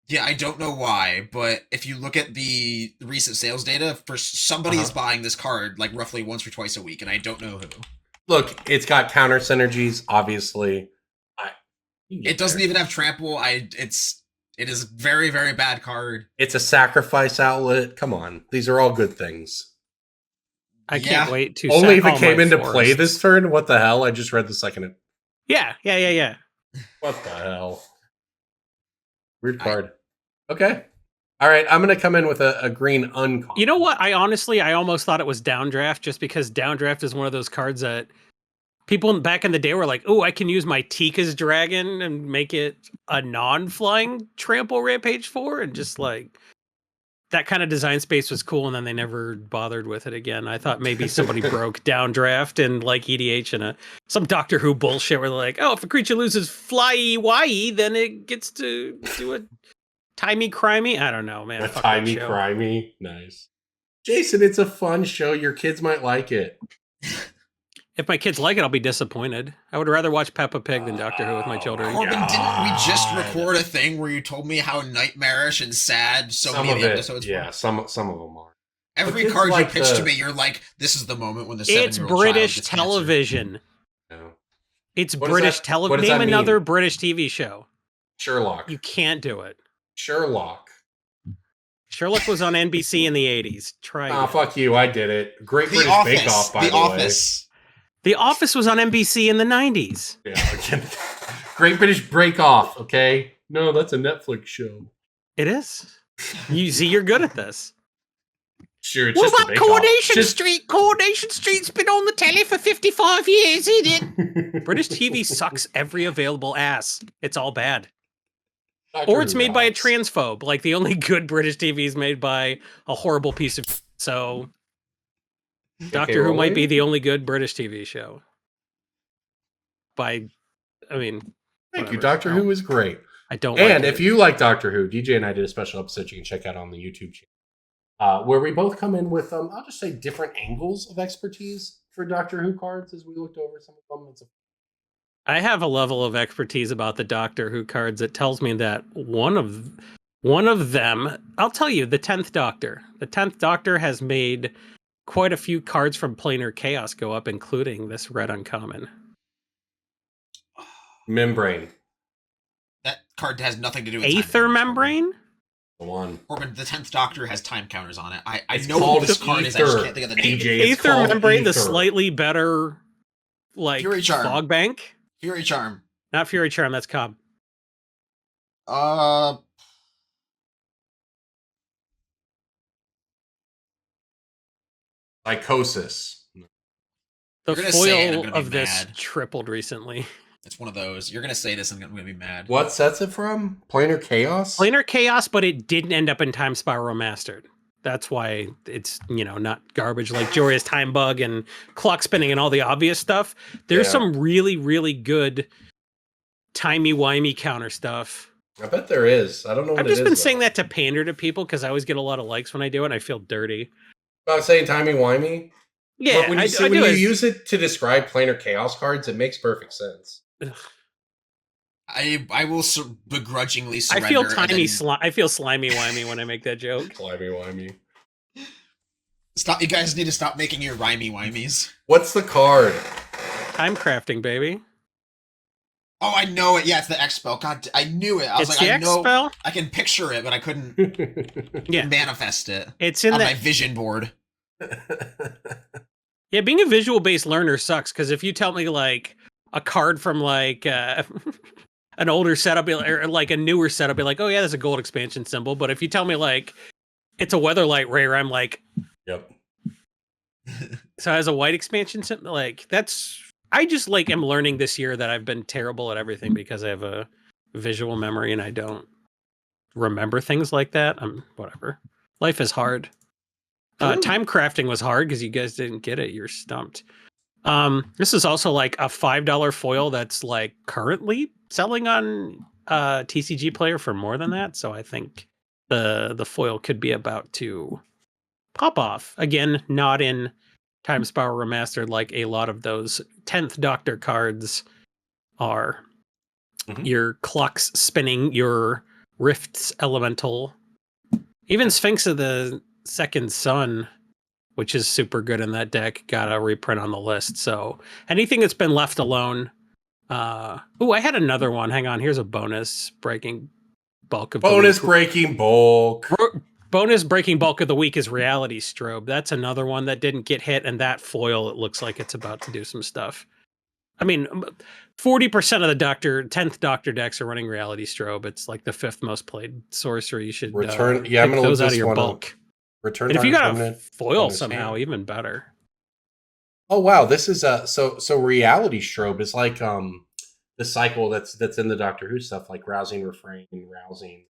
S6: Yeah, I don't know why, but if you look at the recent sales data, for somebody is buying this card like roughly once or twice a week, and I don't know who.
S3: Look, it's got counter synergies, obviously.
S6: It doesn't even have trample. It is a very, very bad card.
S3: It's a sacrifice outlet. Come on. These are all good things.
S5: I can't wait to
S3: only if
S5: set
S3: it
S5: all
S3: came
S5: my
S3: into
S5: forests.
S3: play this turn. What the hell? I just read the second.
S5: Yeah.
S3: What the hell? Weird card. Okay. All right. I'm going to come in with a green uncommon.
S5: You know what? I almost thought it was downdraft just because downdraft is one of those cards that people back in the day were like, oh, I can use my Tika's Dragon and make it a non-flying trample rampage 4, and just like that kind of design space was cool, and then they never bothered with it again. I thought maybe somebody broke downdraft and like EDH and some Doctor Who bullshit where they're like, oh, if a creature loses fly-y, then it gets to do a timey-crimey. I don't know, man.
S3: A timey-crimey. Nice. Jason, it's a fun show. Your kids might like it.
S5: If my kids like it, I'll be disappointed. I would rather watch Peppa Pig than Doctor Who with my children.
S6: Corbin, didn't we just record a thing where you told me how nightmarish and sad so
S3: some
S6: many of
S3: of
S6: the
S3: it,
S6: episodes
S3: yeah,
S6: were?
S3: some of them are.
S6: Every
S3: kids
S6: card
S3: like
S6: you pitched
S3: the-
S6: to me, you're like, this is the moment when the
S5: It's
S6: 7-year-old
S5: British
S6: child gets cancer.
S5: television.
S3: No.
S5: It's
S3: What does
S5: British
S3: that- what
S5: television.
S3: does that
S5: Name
S3: mean?
S5: another British TV show.
S3: Sherlock.
S5: You can't do it.
S3: Sherlock.
S5: Sherlock was on NBC in the 80s. Try
S3: Ah,
S5: it.
S3: fuck you. I did it. Great
S6: The
S3: British
S6: Office.
S3: Bake Off, by
S6: The
S3: the way.
S6: Office.
S5: The Office was on NBC in the 90s.
S3: Yeah. Great British Break Off, okay? No, that's a Netflix show.
S5: It is. You see, you're good at this.
S3: Sure, it's just a Bake Off. Just-
S5: Street? Coronation Street's been on the telly for 55 years, isn't it? British TV sucks every available ass. It's all bad. Or it's made by a transphobe. Like the only good British TV is made by a horrible piece of. So Doctor Who might be the only good British TV show.
S3: Thank you.
S5: whatever.
S3: Doctor Who is great.
S5: I don't.
S3: And
S5: like
S3: if you like Doctor Who, DJ and I did a special episode you can check out on the YouTube channel, where we both come in with, I'll just say, different angles of expertise for Doctor Who cards as we looked over some of them.
S5: I have a level of expertise about the Doctor Who cards that tells me that one of them, I'll tell you, the 10th Doctor. The 10th Doctor has made quite a few cards from Planar Chaos go up, including this red uncommon.
S3: Membrane.
S6: That card has nothing to do with
S5: Aether
S6: time counters,
S5: Membrane?
S3: The one.
S6: Corbin, the 10th Doctor has time counters on it. I
S3: It's
S6: know
S3: called
S6: what this card is. I just
S3: Ether.
S6: can't think of the name.
S3: DJ, it's
S5: Aether
S3: called
S5: Membrane, the
S3: Ether.
S5: slightly better, like,
S6: Fury Charm.
S5: fog bank?
S6: Fury Charm.
S5: Not Fury Charm, that's Cobb.
S3: Psychosis.
S5: The
S6: You're gonna say it, I'm
S5: foil
S6: gonna be
S5: of this
S6: mad.
S5: tripled recently.
S6: It's one of those. You're gonna say this, and I'm gonna be mad.
S3: What sets it from? Planar Chaos?
S5: Planar Chaos, but it didn't end up in Time Spiral Remastered. That's why it's, not garbage like Jory's Time Bug and Clock Spinning and all the obvious stuff. There's
S3: Yeah.
S5: some really, really good timey-wimey counter stuff.
S3: I bet there is. I don't know what
S5: I've
S3: it
S5: just
S3: is,
S5: been
S3: though.
S5: saying that to pander to people because I always get a lot of likes when I do it and I feel dirty.
S3: About saying timey-wimey?
S5: Yeah,
S3: But when you,
S5: I
S3: when
S5: do.
S3: you
S5: It's-
S3: use it to describe Planar Chaos cards, it makes perfect sense.
S6: I will begrudgingly
S5: I
S6: surrender.
S5: feel
S6: and then
S5: I feel slimy-wimey when I make that joke.
S3: Timey-wimey.
S6: Stop! You guys need to stop making your rhymey wimies.
S3: What's the card?
S5: Time crafting, baby.
S6: Oh, I know it. Yeah, it's the X spell. God, I knew it. I was
S5: It's
S6: like,
S5: the
S6: I
S5: X
S6: know.
S5: spell.
S6: I can picture it, but I couldn't
S5: Yeah,
S6: manifest it
S5: it's in
S6: on
S5: the
S6: my vision board.
S5: Yeah, being a visual-based learner sucks because if you tell me like a card from like an older setup or like a newer setup, be like, oh yeah, there's a gold expansion symbol. But if you tell me like it's a Weatherlight rare, I'm like,
S3: Yep.
S5: So as a white expansion, like that's I just like am learning this year that I've been terrible at everything because I have a visual memory and I don't remember things like that. Whatever. Life is hard. Time crafting was hard because you guys didn't get it. You're stumped. This is also like a $5 foil that's like currently selling on TCG Player for more than that. So I think the foil could be about to pop off again. Not in Time Spiral Remastered like a lot of those 10th Doctor cards are. Your clocks spinning, your Rifts Elemental, even Sphinx of the Second Sun, which is super good in that deck, got a reprint on the list. So anything that's been left alone. I had another one. Hang on, here's a bonus breaking bulk of
S3: Bonus
S5: the week.
S3: breaking bulk.
S5: Bonus breaking bulk of the week is Reality Strobe. That's another one that didn't get hit, and that foil, it looks like it's about to do some stuff. I mean, 40% of the 10th Doctor decks are running Reality Strobe. It's like the 5th most played sorcery. You should
S3: Return.
S5: pick
S3: I'm gonna
S5: those
S3: look
S5: out of
S3: this
S5: your
S3: one
S5: bulk.
S3: up. Return.
S5: And if you got a
S3: permanent
S5: foil
S3: bonus
S5: somehow,
S3: hand.
S5: even better.
S3: Oh wow, this is so Reality Strobe is like the cycle that's in the Doctor Who stuff, like rousing, refrain, rousing,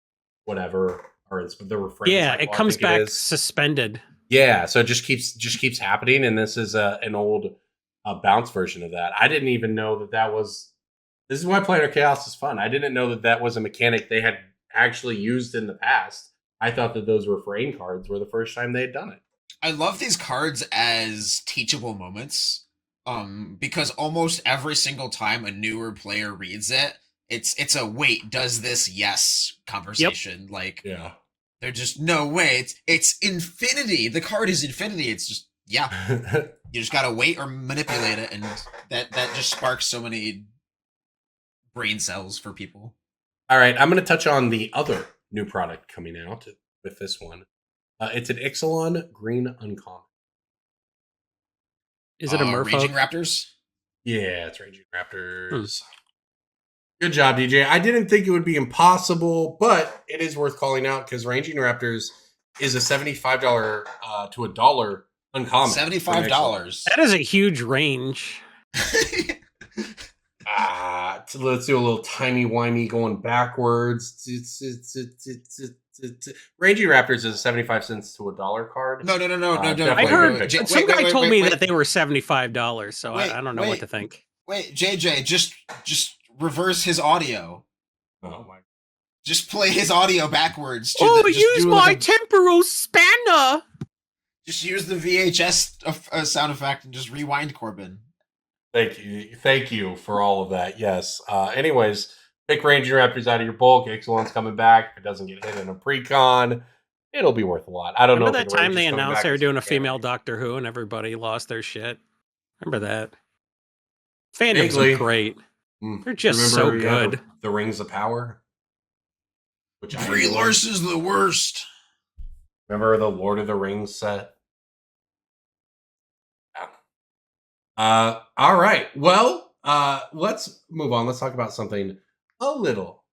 S3: whatever, or it's the refrain.
S5: Yeah,
S3: cycle,
S5: it comes
S3: I think
S5: back
S3: it is.
S5: suspended.
S3: Yeah, so it just keeps happening, and this is an old bounce version of that. I didn't even know that was. This is why Planar Chaos is fun. I didn't know that was a mechanic they had actually used in the past. I thought that those refrain cards were the first time they had done it.
S6: I love these cards as teachable moments. Because almost every single time a newer player reads it, it's a wait, does this yes conversation. Yep. Like they're just no way. It's infinity. The card is infinity. It's just you just gotta wait or manipulate it, and that just sparks so many brain cells for people.
S3: All right, I'm going to touch on the other new product coming out with this one. It's an Ixalan Green Uncommon.
S5: Is it a Merfolk?
S6: Raging Raptors?
S3: Yeah, it's Raging Raptors. Good job, DJ. I didn't think it would be impossible, but it is worth calling out because Raging Raptors is a $75 to $1 uncommon.
S6: $75.
S5: That is a huge range.
S3: Let's do a little timey-wimey going backwards. Raging Raptors is 75 cents to $1 card.
S6: No.
S5: I heard some guy told me that they were $75, so I don't know what to think.
S6: Wait, JJ, just reverse his audio.
S3: Oh my!
S6: Just play his audio backwards.
S5: Use my temporal spanner.
S6: Just use the VHS sound effect and just rewind Corbin.
S3: Thank you for all of that. Yes. Anyways, pick Raging Raptors out of your bulk. Ixalan's coming back. If it doesn't get hit in a pre-con, it'll be worth a lot. I don't know.
S5: Remember that time they announced they were doing a female Doctor Who and everybody lost their shit? Remember that? Fandoms are great. They're just so good.
S3: The Rings of Power.
S6: Which Brie Larson's the worst.
S3: Remember the Lord of the Rings set? All right. Well, let's move on. Let's talk about something a little.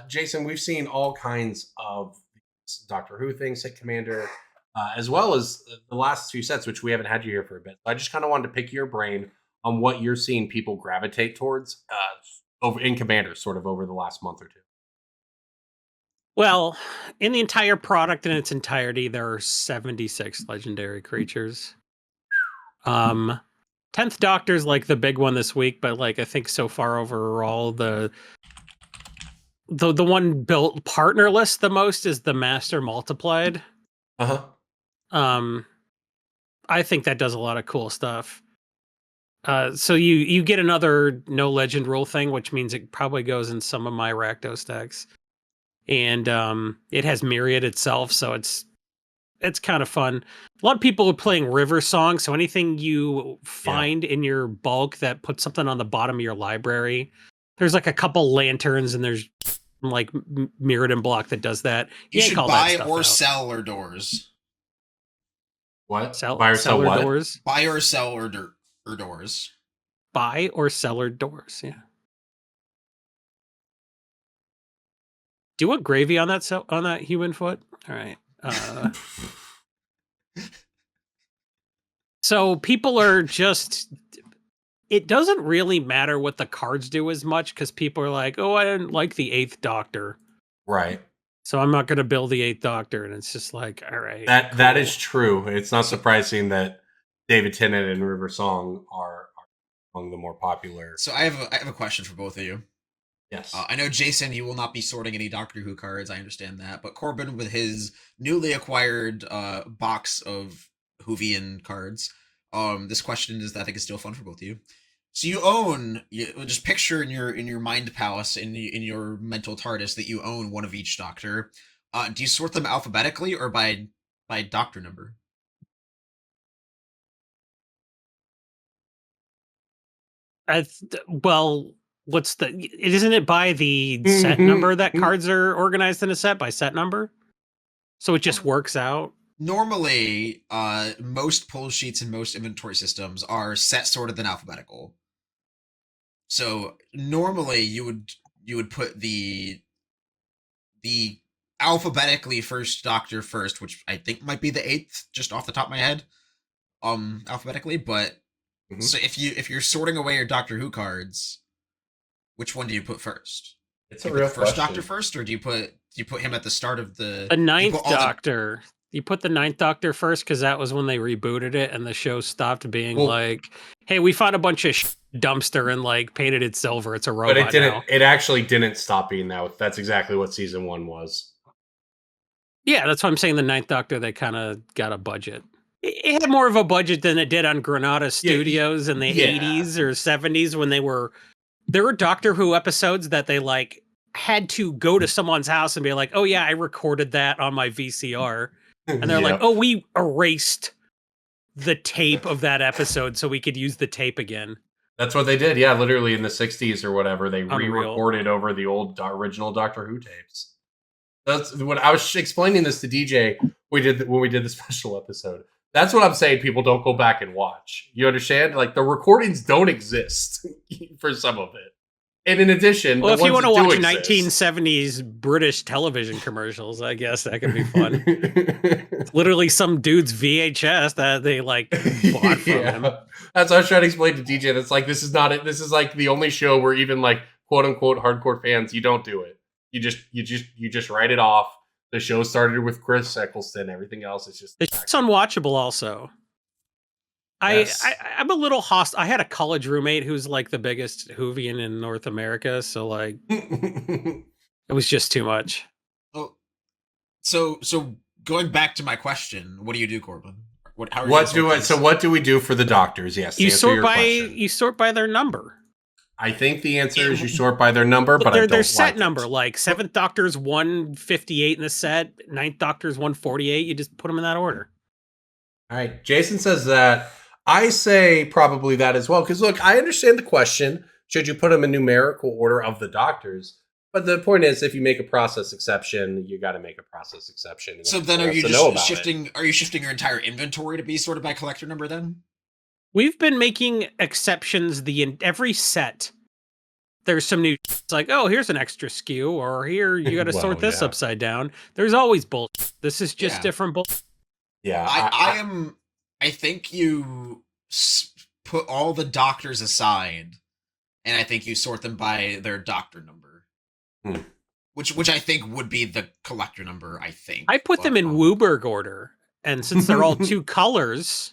S3: Jason, we've seen all kinds of Doctor Who things hit Commander, as well as the last two sets, which we haven't had you here for a bit. So I just kind of wanted to pick your brain on what you're seeing people gravitate towards over in Commander, sort of over the last month or two.
S5: Well, in the entire product in its entirety, there are 76 legendary creatures. 10th Doctor's like the big one this week, but like I think so far overall the one built partnerless the most is the Master Multiplied. I think that does a lot of cool stuff. So you get another no legend rule thing, which means it probably goes in some of my Rakdos decks. And it has Myriad itself, so it's kind of fun. A lot of people are playing River Song, so anything you find in your bulk that puts something on the bottom of your library, there's like a couple lanterns and there's like Mirrodin block that does that.
S6: You should buy or sell or doors.
S3: What?
S5: Buy or sell what? Doors?
S6: Buy or sell or doors.
S5: Buy or sell or doors, yeah. Do you want gravy on that human foot? All right. So people are just. It doesn't really matter what the cards do as much because people are like, "Oh, I didn't like the Eighth Doctor,
S3: Right.
S5: so I'm not going to build the Eighth Doctor." And it's just like, all right,
S3: That
S5: cool.
S3: is true. It's not surprising that David Tennant and River Song are among the more popular.
S6: So I have a question for both of you.
S3: Yes.
S6: I know, Jason, you will not be sorting any Doctor Who cards. I understand that. But Corbin, with his newly acquired box of Whovian cards, this question is, I think, is still fun for both of you. So you own, just picture in your mind palace, in your mental TARDIS, that you own one of each Doctor. Do you sort them alphabetically or by Doctor number?
S5: Well, what's the? Isn't it by the set number that cards are organized in a set by set number? So it just works out.
S6: Normally, most pull sheets and most inventory systems are set sorted than alphabetical. So normally you would put the alphabetically first Doctor first, which I think might be the 8th, just off the top of my head, alphabetically. But so if you're sorting away your Doctor Who cards, which one do you put first?
S3: It's
S6: Do
S3: a
S6: you put
S3: real
S6: the first
S3: question.
S6: Doctor first, or do you put him at the start of the
S5: Ninth
S6: all the-
S5: Doctor. You put the Ninth Doctor first because that was when they rebooted it and the show stopped being
S3: Well-
S5: like, "Hey, we found a bunch of dumpster and like painted it silver. It's a robot
S3: But it didn't.
S5: now."
S3: It actually didn't stop being that. That's exactly what season 1 was.
S5: Yeah, that's why I'm saying the Ninth Doctor. They kind of got a budget. It had more of a budget than it did on Granada Studios in the
S3: yeah.
S5: 80s or 70s when there were Doctor Who episodes that they like had to go to someone's house and be like, "Oh yeah, I recorded that on my VCR." And they're like,
S3: Yep.
S5: "Oh, we erased the tape of that episode so we could use the tape again."
S3: That's what they did. Yeah, literally in the 60s or whatever, they
S5: Unreal.
S3: re-recorded over the old original Doctor Who tapes. That's what I was explaining this to DJ. When we did the special episode. That's what I'm saying. People don't go back and watch. You understand? Like the recordings don't exist for some of it. And in addition,
S5: Well,
S3: the
S5: if you
S3: ones
S5: want to
S3: that do
S5: watch
S3: exist-
S5: 1970s British television commercials, I guess that could be fun. It's literally some dude's VHS that they like bought from him.
S3: That's what I was trying to explain to DJ. That's like, this is not it. This is like the only show where even like quote unquote hardcore fans, you don't do it. You just write it off. The show started with Chris Eccleston. Everything else is just
S5: It's unwatchable also.
S3: Yes.
S5: I'm a little hostile. I had a college roommate who's like the biggest Whovian in North America, so like it was just too much.
S6: Oh, so going back to my question, what do you do, Corbin? How are you
S3: What
S6: gonna
S3: do
S6: sort
S3: I?
S6: these?
S3: So what do we do for the doctors? Yes, to
S5: You
S3: answer
S5: sort
S3: your
S5: by
S3: question.
S5: their number.
S3: I think the answer is you sort by their number, but I don't
S5: Their set
S3: like
S5: number.
S3: it.
S5: Like Seventh Doctor's 158 in the set, Ninth Doctor's 148. You just put them in that order.
S3: All right, Jason says that. I say probably that as well. Because look, I understand the question. Should you put them in numerical order of the doctors? But the point is, if you make a process exception, you got to make a process exception. And
S6: So
S3: everyone
S6: then, are
S3: has
S6: you
S3: to know
S6: just
S3: about it.
S6: shifting? Are you shifting your entire inventory to be sorted by collector number? Then
S5: We've been making exceptions every set. There's some new. It's like, oh, here's an extra SKU, or here you got to
S3: Well,
S5: sort this
S3: yeah.
S5: upside down. There's always bullshit. This is just
S6: Yeah.
S5: different bull.
S3: Yeah,
S6: I think you put all the doctors aside, and I think you sort them by their doctor number, which I think would be the collector number. I think
S5: I put them in Wooberg order, and since they're all two colors,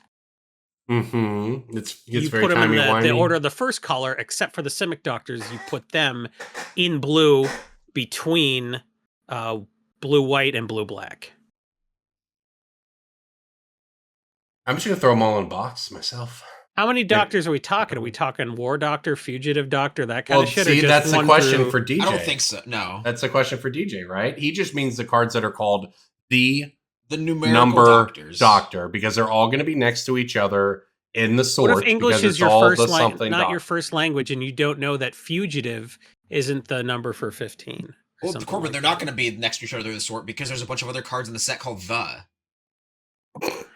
S3: It's
S5: you
S3: very
S5: put them in
S3: timey-wimey.
S5: the order of the first color, except for the Simic Doctors. You put them in blue between blue white and blue black.
S3: I'm just gonna throw them all in a box myself.
S5: How many doctors are we talking? Are we talking War Doctor, Fugitive Doctor, that kind
S3: Well,
S5: of shit?
S3: see,
S5: or just
S3: that's the
S5: one
S3: question
S5: through-
S3: for DJ.
S6: I don't think so. No,
S3: That's the question for DJ, right? He just means the cards that are called the
S6: numerical
S3: number
S6: doctors.
S3: doctor because they're all going to be next to each other in the sort.
S5: What if English
S3: because
S5: is
S3: it's
S5: your
S3: all
S5: first
S3: the
S5: language,
S3: something
S5: not your
S3: doctor.
S5: first language, and you don't know that Fugitive isn't the number for 15? or
S6: Well,
S5: something
S6: Corbin,
S5: like
S6: they're
S5: that.
S6: not going to be next to each other in the sort because there's a bunch of other cards in the set called the.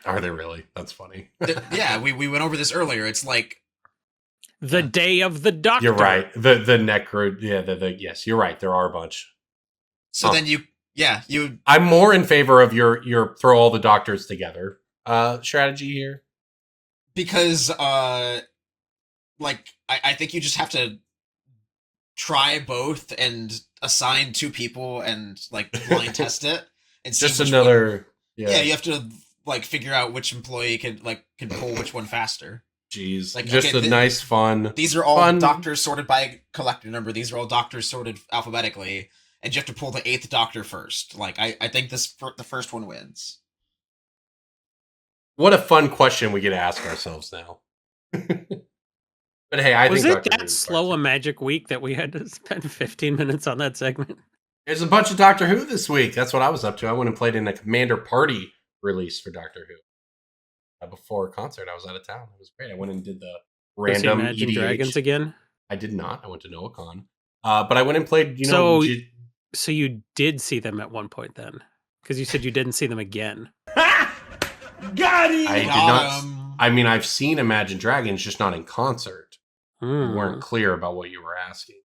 S3: Are they really? That's funny.
S6: Yeah, we went over this earlier. It's like
S5: The Day of the Doctor.
S3: You're right. The necro. Yeah. Yes, you're right. There are a bunch.
S6: so.
S3: Huh.
S6: Then you.
S3: I'm more in favor of your throw all the doctors together strategy here.
S6: Because like I think you just have to try both and assign two people and like blind test it and see
S3: Just
S6: which
S3: another.
S6: yeah, you have to like figure out which employee can pull which one faster.
S3: Jeez,
S6: Like,
S3: just
S6: okay,
S3: a nice fun.
S6: These are all
S3: Fun.
S6: doctors sorted by collector number. These are all doctors sorted alphabetically, and you have to pull the 8th doctor first. Like, I think the first one wins.
S3: What a fun question we get to ask ourselves now. But hey, I
S5: Was
S3: think
S5: it
S3: Doctor
S5: that
S3: Who is
S5: slow a
S3: part
S5: magic week that we had to spend 15 minutes on that segment?
S3: There's a bunch of Doctor Who this week. That's what I was up to. I went and played in a Commander Party release for Doctor Who. Before a concert, I was out of town. It was great. I went and did the
S5: Go see
S3: random
S5: Imagine
S3: EDH.
S5: Dragons again?
S3: I did not. I went to NoahCon. But I went and played,
S5: So you did see them at one point then? Because you said you didn't see them again.
S3: I did not.
S6: Um,
S3: I mean, I've seen Imagine Dragons, just not in concert. You weren't
S5: Hmm.
S3: clear about what you were asking.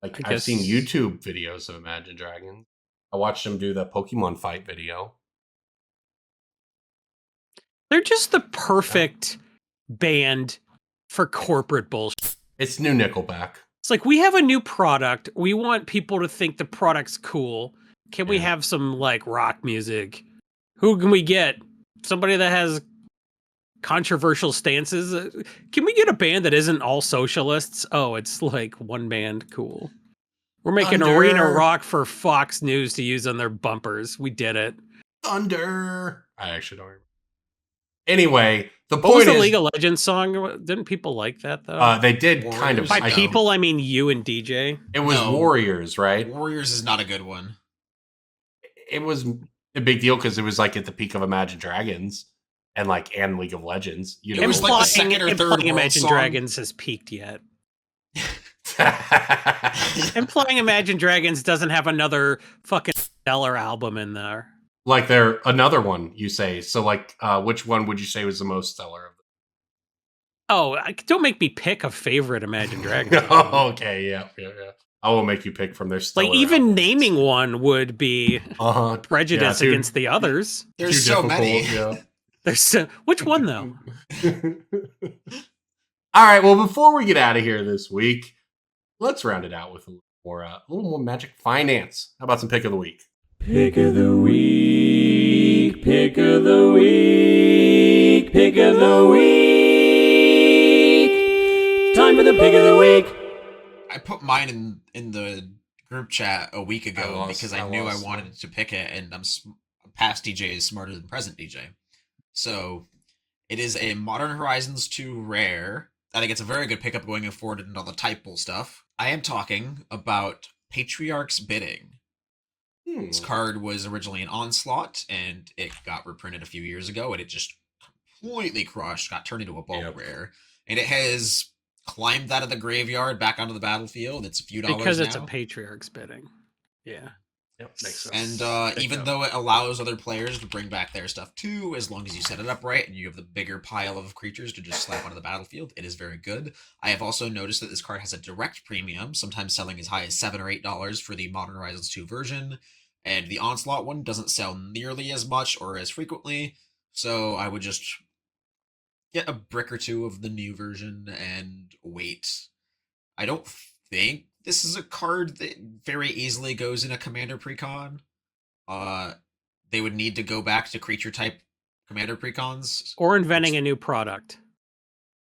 S3: Like,
S5: I
S3: I've seen
S5: guess-
S3: YouTube videos of Imagine Dragons. I watched them do the Pokemon fight video.
S5: They're just the perfect band for corporate bullshit.
S3: It's new Nickelback.
S5: It's like, we have a new product. We want people to think the product's cool. Can we
S3: Yeah.
S5: have some like rock music? Who can we get? Somebody that has controversial stances? Can we get a band that isn't all socialists? Oh, it's like one band, cool. We're making
S3: Thunder.
S5: arena rock for Fox News to use on their bumpers. We did it.
S3: Thunder. I actually don't remember. Anyway, the
S5: What was
S3: point
S5: the
S3: is,
S5: League of Legends song? Didn't people like that though?
S3: they did kind of.
S6: Warriors?
S5: By
S3: I-
S5: people, I mean you and DJ.
S3: it was
S6: No.
S3: Warriors, right?
S6: Warriors is not a good one.
S3: It was a big deal because it was like at the peak of Imagine Dragons and League of Legends. You know,
S6: It was like the second or third world
S5: Imagine
S6: song.
S5: Dragons has peaked yet. Implying Imagine Dragons doesn't have another fucking stellar album in there.
S3: like they're another one. You say so. Which one would you say was the most stellar of them?
S5: Oh, don't make me pick a favorite Imagine Dragons album.
S3: Okay, yeah. I will make you pick from their stellar
S5: Like, even
S3: albums.
S5: naming one would be prejudice
S3: Yeah, too-
S5: against the others.
S6: There's
S3: too
S6: so many.
S3: difficult,
S5: There's which one though?
S3: yeah. All right. Well, before we get out of here this week, let's round it out with a little more magic finance. How about some pick of the week?
S8: Pick of the week, pick of the week, pick of the week. Time for the pick of the week.
S6: I put mine in the group chat a week ago because I knew I
S3: lost
S6: wanted
S3: mine.
S6: to pick it, and past DJ is smarter than present DJ. So it is a Modern Horizons 2 rare. I think it's a very good pickup going forward and all the typal stuff. I am talking about Patriarch's Bidding. This card was originally an Onslaught, and it got reprinted a few years ago, and it just completely crushed, got turned into a bulk rare. And it has climbed out of the graveyard back onto the battlefield. It's a few dollars
S5: Because it's a
S6: now.
S5: Patriarch's Bidding. Yeah.
S3: Yep, makes sense.
S6: And
S3: Pick
S6: even
S3: up.
S6: though it allows other players to bring back their stuff too, as long as you set it up right and you have the bigger pile of creatures to just slap onto the battlefield, it is very good. I have also noticed that this card has a direct premium, sometimes selling as high as $7 or $8 for the Modern Horizons 2 version, and the Onslaught one doesn't sell nearly as much or as frequently, so I would just get a brick or two of the new version and wait. I don't think this is a card that very easily goes in a commander precon. They would need to go back to creature type commander precons
S5: Or inventing a new product.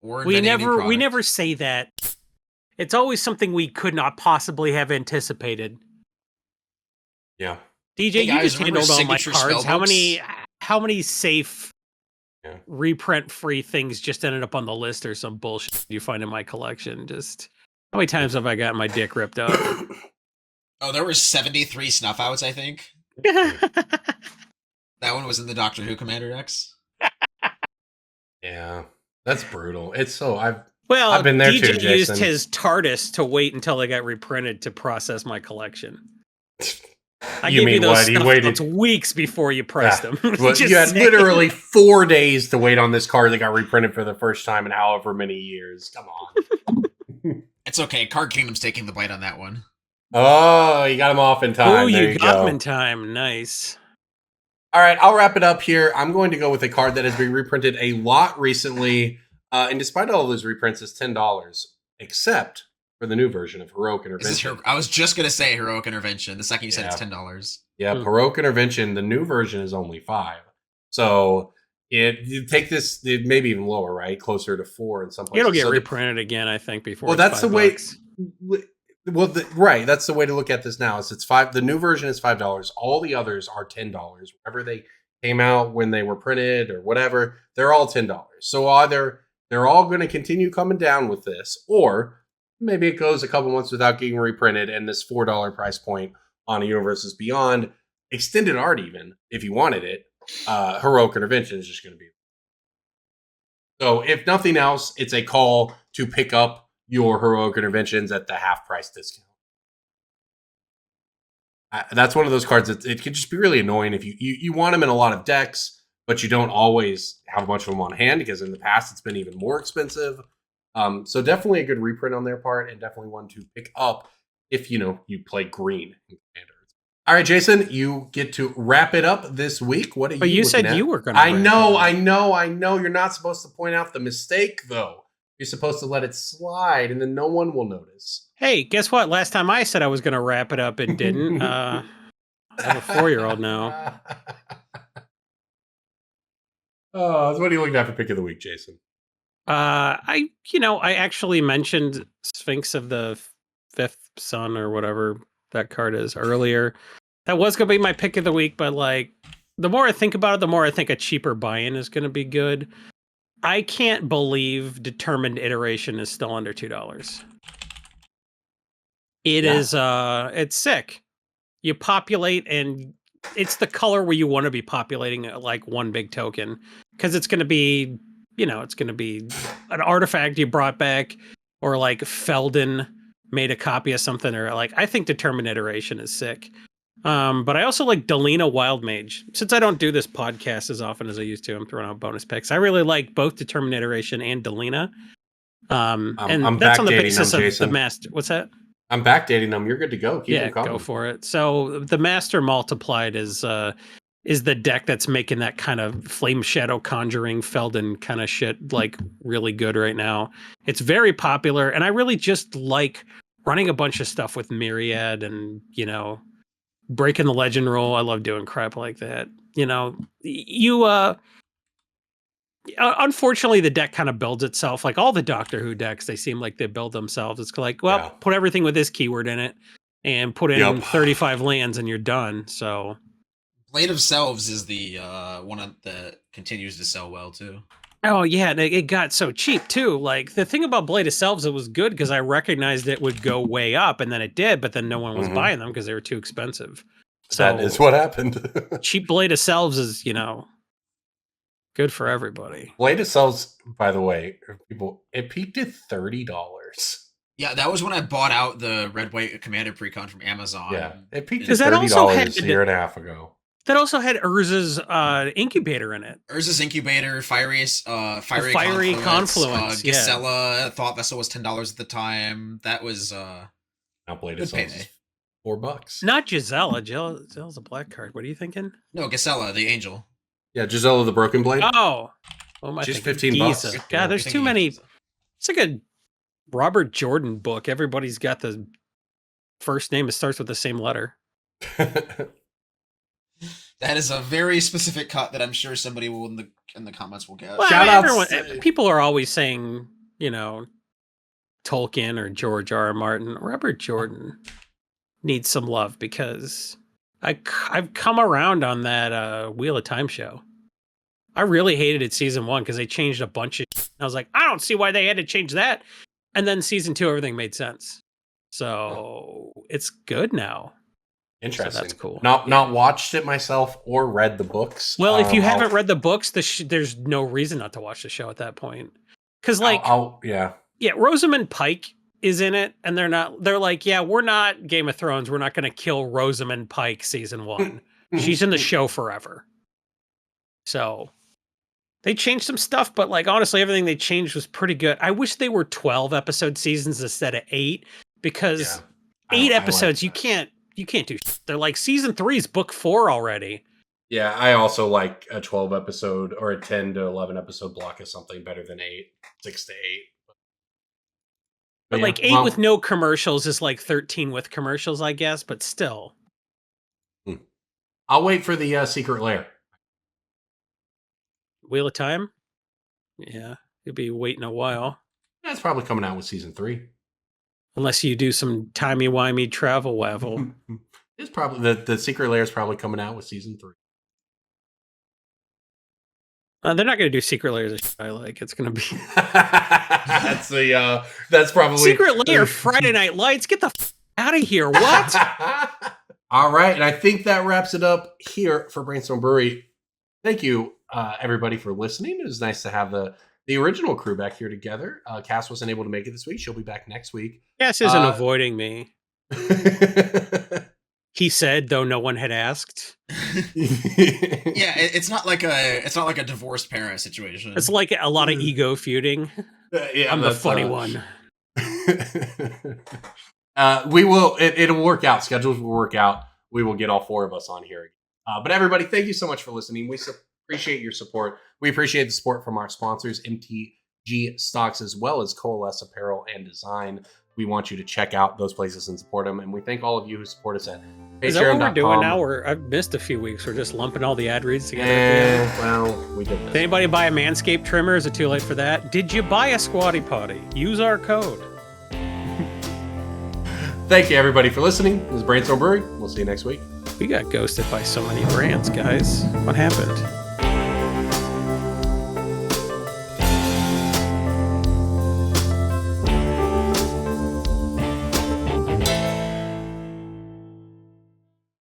S6: or
S5: We
S6: inventing a new
S5: never
S6: product.
S5: say that. It's always something we could not possibly have anticipated.
S3: Yeah.
S5: DJ,
S6: Hey
S5: you
S6: guys,
S5: just
S6: remember
S5: handled all my
S6: signature
S5: cards.
S6: spellbooks?
S5: How many safe
S3: Yeah.
S5: reprint free things just ended up on the list or some bullshit you find in my collection? Just how many times have I gotten my dick ripped off?
S6: Oh, there were 73 snuff outs, I think. That one was in the Doctor Who Commander decks.
S3: Yeah. That's brutal. It's so I've
S5: Well,
S3: been there
S5: DJ
S3: too,
S5: used
S3: Jason.
S5: his TARDIS to wait until they got reprinted to process my collection. I
S3: You
S5: gave
S3: mean
S5: you those
S3: what? He
S5: stuff
S3: waited-
S5: notes weeks before you pressed
S3: Yeah.
S5: them.
S3: Well,
S5: Just
S3: you had
S5: saying.
S3: literally 4 days to wait on this card that got reprinted for the first time in however many years. Come on.
S6: It's okay. Card Kingdom's taking the bite on that one.
S3: Oh, you got him off in time.
S5: Oh,
S3: There
S5: you got
S3: go.
S5: them in time. Nice.
S3: All right, I'll wrap it up here. I'm going to go with a card that has been reprinted a lot recently, and despite all of those reprints, it's $10, except for the new version of Heroic Intervention.
S6: I was just gonna say Heroic Intervention. The second you said
S3: Yeah.
S6: it's $10.
S3: Yeah, Heroic Intervention, the new version is only $5. So you take this, maybe even lower, right? Closer to 4 in some places.
S5: It'll get
S3: so
S5: reprinted again, I think, before.
S3: Well,
S5: it's
S3: that's the
S5: $5.
S3: way. Well, right. That's the way to look at this now. Is it's $5. The new version is $5. All the others are $10. Wherever they came out, when they were printed or whatever, they're all $10. So either they're all going to continue coming down with this, or maybe it goes a couple months without getting reprinted, and this $4 price point on a Universes Beyond extended art, even if you wanted it, Heroic Intervention is just going to be. So if nothing else, it's a call to pick up your Heroic Interventions at the half price discount. That's one of those cards that it can just be really annoying if you want them in a lot of decks, but you don't always have a bunch of them on hand, because in the past it's been even more expensive. So definitely a good reprint on their part, and definitely one to pick up if you play green in Commander. All right, Jason, you get to wrap it up this week. What are you?
S5: But you said
S3: looking at?
S5: you were going to.
S3: I know. You're not supposed to point out the mistake, though. You're supposed to let it slide, and then no one will notice.
S5: Hey, guess what? Last time I said I was going to wrap it up, it didn't. I have a 4-year-old now.
S3: Oh, so what are you looking at for pick of the week, Jason?
S5: I actually mentioned Sphinx of the Fifth Sun or whatever that card is earlier. That was going to be my pick of the week, but like the more I think about it, the more I think a cheaper buy-in is going to be good. I can't believe Determined Iteration is still under $2. It is it's sick. You populate, and it's the color where you want to be populating like one big token, because it's going to be, it's going to be an artifact you brought back, or like Feldon made a copy of something, or like I think Determined Iteration is sick. But I also like Delina Wild Mage. Since I don't do this podcast as often as I used to, I'm throwing out bonus picks. I really like both Determined Iteration and Delina. And
S3: I'm
S5: that's on the
S3: backdating
S5: basis
S3: them,
S5: of
S3: Jason.
S5: the master. What's that?
S3: I'm backdating them. You're good to go. Keep
S5: Yeah,
S3: them coming.
S5: go for it. So the Master Multiplied is the deck that's making that kind of Flame Shadow Conjuring Feldon kind of shit like really good right now. It's very popular, and I really just like running a bunch of stuff with Myriad and, breaking the legend rule. I love doing crap like that. Unfortunately, the deck kind of builds itself. Like all the Doctor Who decks, they seem like they build themselves. It's like, well, put everything with this keyword in it and put in 35 lands and you're done. So
S6: Blade of Selves is the one that continues to sell well too.
S5: Oh yeah, and it got so cheap too. Like the thing about Blade of Selves, it was good because I recognized it would go way up, and then it did, but then no one was buying them because they were too expensive. So
S3: that is what happened.
S5: cheap Blade of Selves is, good for everybody.
S3: Blade of Selves, by the way, it peaked at $30.
S6: Yeah, that was when I bought out the Red White Commander Precon from Amazon.
S3: Yeah, it peaked
S5: Does
S3: at
S5: that also
S3: $30 a
S5: had-
S3: year and a half ago.
S5: That also had Urza's incubator in it.
S6: Urza's Incubator, Fiery
S5: Confluence, yeah.
S6: Gisela, Thought Vessel was $10 at the time. That was
S3: Now Blade of
S6: good
S3: Selves
S6: payday.
S3: is $4.
S5: Not Gisela. Gisela's a black card. What are you thinking?
S6: No, Gisela, the angel.
S3: Yeah, Gisela the Broken Blade.
S5: Oh, what am I
S3: She's
S5: thinking?
S3: $15.
S5: Giza.
S3: Yeah.
S5: God, there's
S6: You're
S5: too
S6: thinking
S5: many.
S6: Giza.
S5: It's like a Robert Jordan book. Everybody's got the first name that starts with the same letter.
S6: That is a very specific cut that I'm sure somebody will in the comments will get.
S5: Well,
S3: Shout outs.
S5: people are always saying, Tolkien or George R. R. Martin. Robert Jordan needs some love because I've come around on that Wheel of Time show. I really hated it season 1 because they changed a bunch of shit. I was like, I don't see why they had to change that. And then season 2, everything made sense. So it's good now.
S3: Interesting.
S5: So that's cool.
S3: Not watched it myself or read the books.
S5: Well, if you haven't read the books, there's no reason not to watch the show at that point. Because Rosamund Pike is in it, and they're like, yeah, we're not Game of Thrones. We're not going to kill Rosamund Pike season 1. She's in the show forever. So they changed some stuff, but like honestly, everything they changed was pretty good. I wish they were 12 episode seasons instead of 8, because 8 episodes you can't do. They're like season 3 is book 4 already.
S3: Yeah, I also like a 12 episode or a 10 to 11 episode block is something better than 6 to 8.
S5: But
S3: yeah,
S5: like 8
S3: well,
S5: with no commercials is like 13 with commercials, I guess, but still.
S3: I'll wait for the Secret Lair.
S5: Wheel of Time? Yeah, you'll be waiting a while.
S3: That's probably coming out with season 3.
S5: Unless you do some timey-wimey travel wavel.
S3: It's probably the Secret Lair is probably coming out with season 3.
S5: They're not going to do Secret Layers of shit I like. It's going to be...
S3: That's probably...
S5: Secret Lair, Friday Night Lights, get the out of here. What?
S3: All right, and I think that wraps it up here for Brainstorm Brewery. Thank you, everybody, for listening. It was nice to have the original crew back here together. Cass wasn't able to make it this week. She'll be back next week.
S5: Cass isn't avoiding me. He said, though no one had asked.
S6: Yeah, it's not like a divorced parent situation.
S5: It's like a lot of ego feuding.
S3: Yeah,
S5: I'm the funny one.
S3: We will. It'll work out. Schedules will work out. We will get all 4 of us on here. But everybody, thank you so much for listening. We appreciate your support. We appreciate the support from our sponsors, MTG Stocks, as well as Coalesce Apparel and Design. We want you to check out those places and support them. And we thank all of you who support us at patreon.com.
S5: Is that what we're doing now? I've missed a few weeks. We're just lumping all the ad reads together.
S3: Well, we did this.
S5: Did anybody buy a Manscaped trimmer? Is it too late for that? Did you buy a Squatty Potty? Use our code.
S3: Thank you, everybody, for listening. This is Brainstorm Brewery. We'll see you next week.
S5: We got ghosted by so many brands, guys. What happened?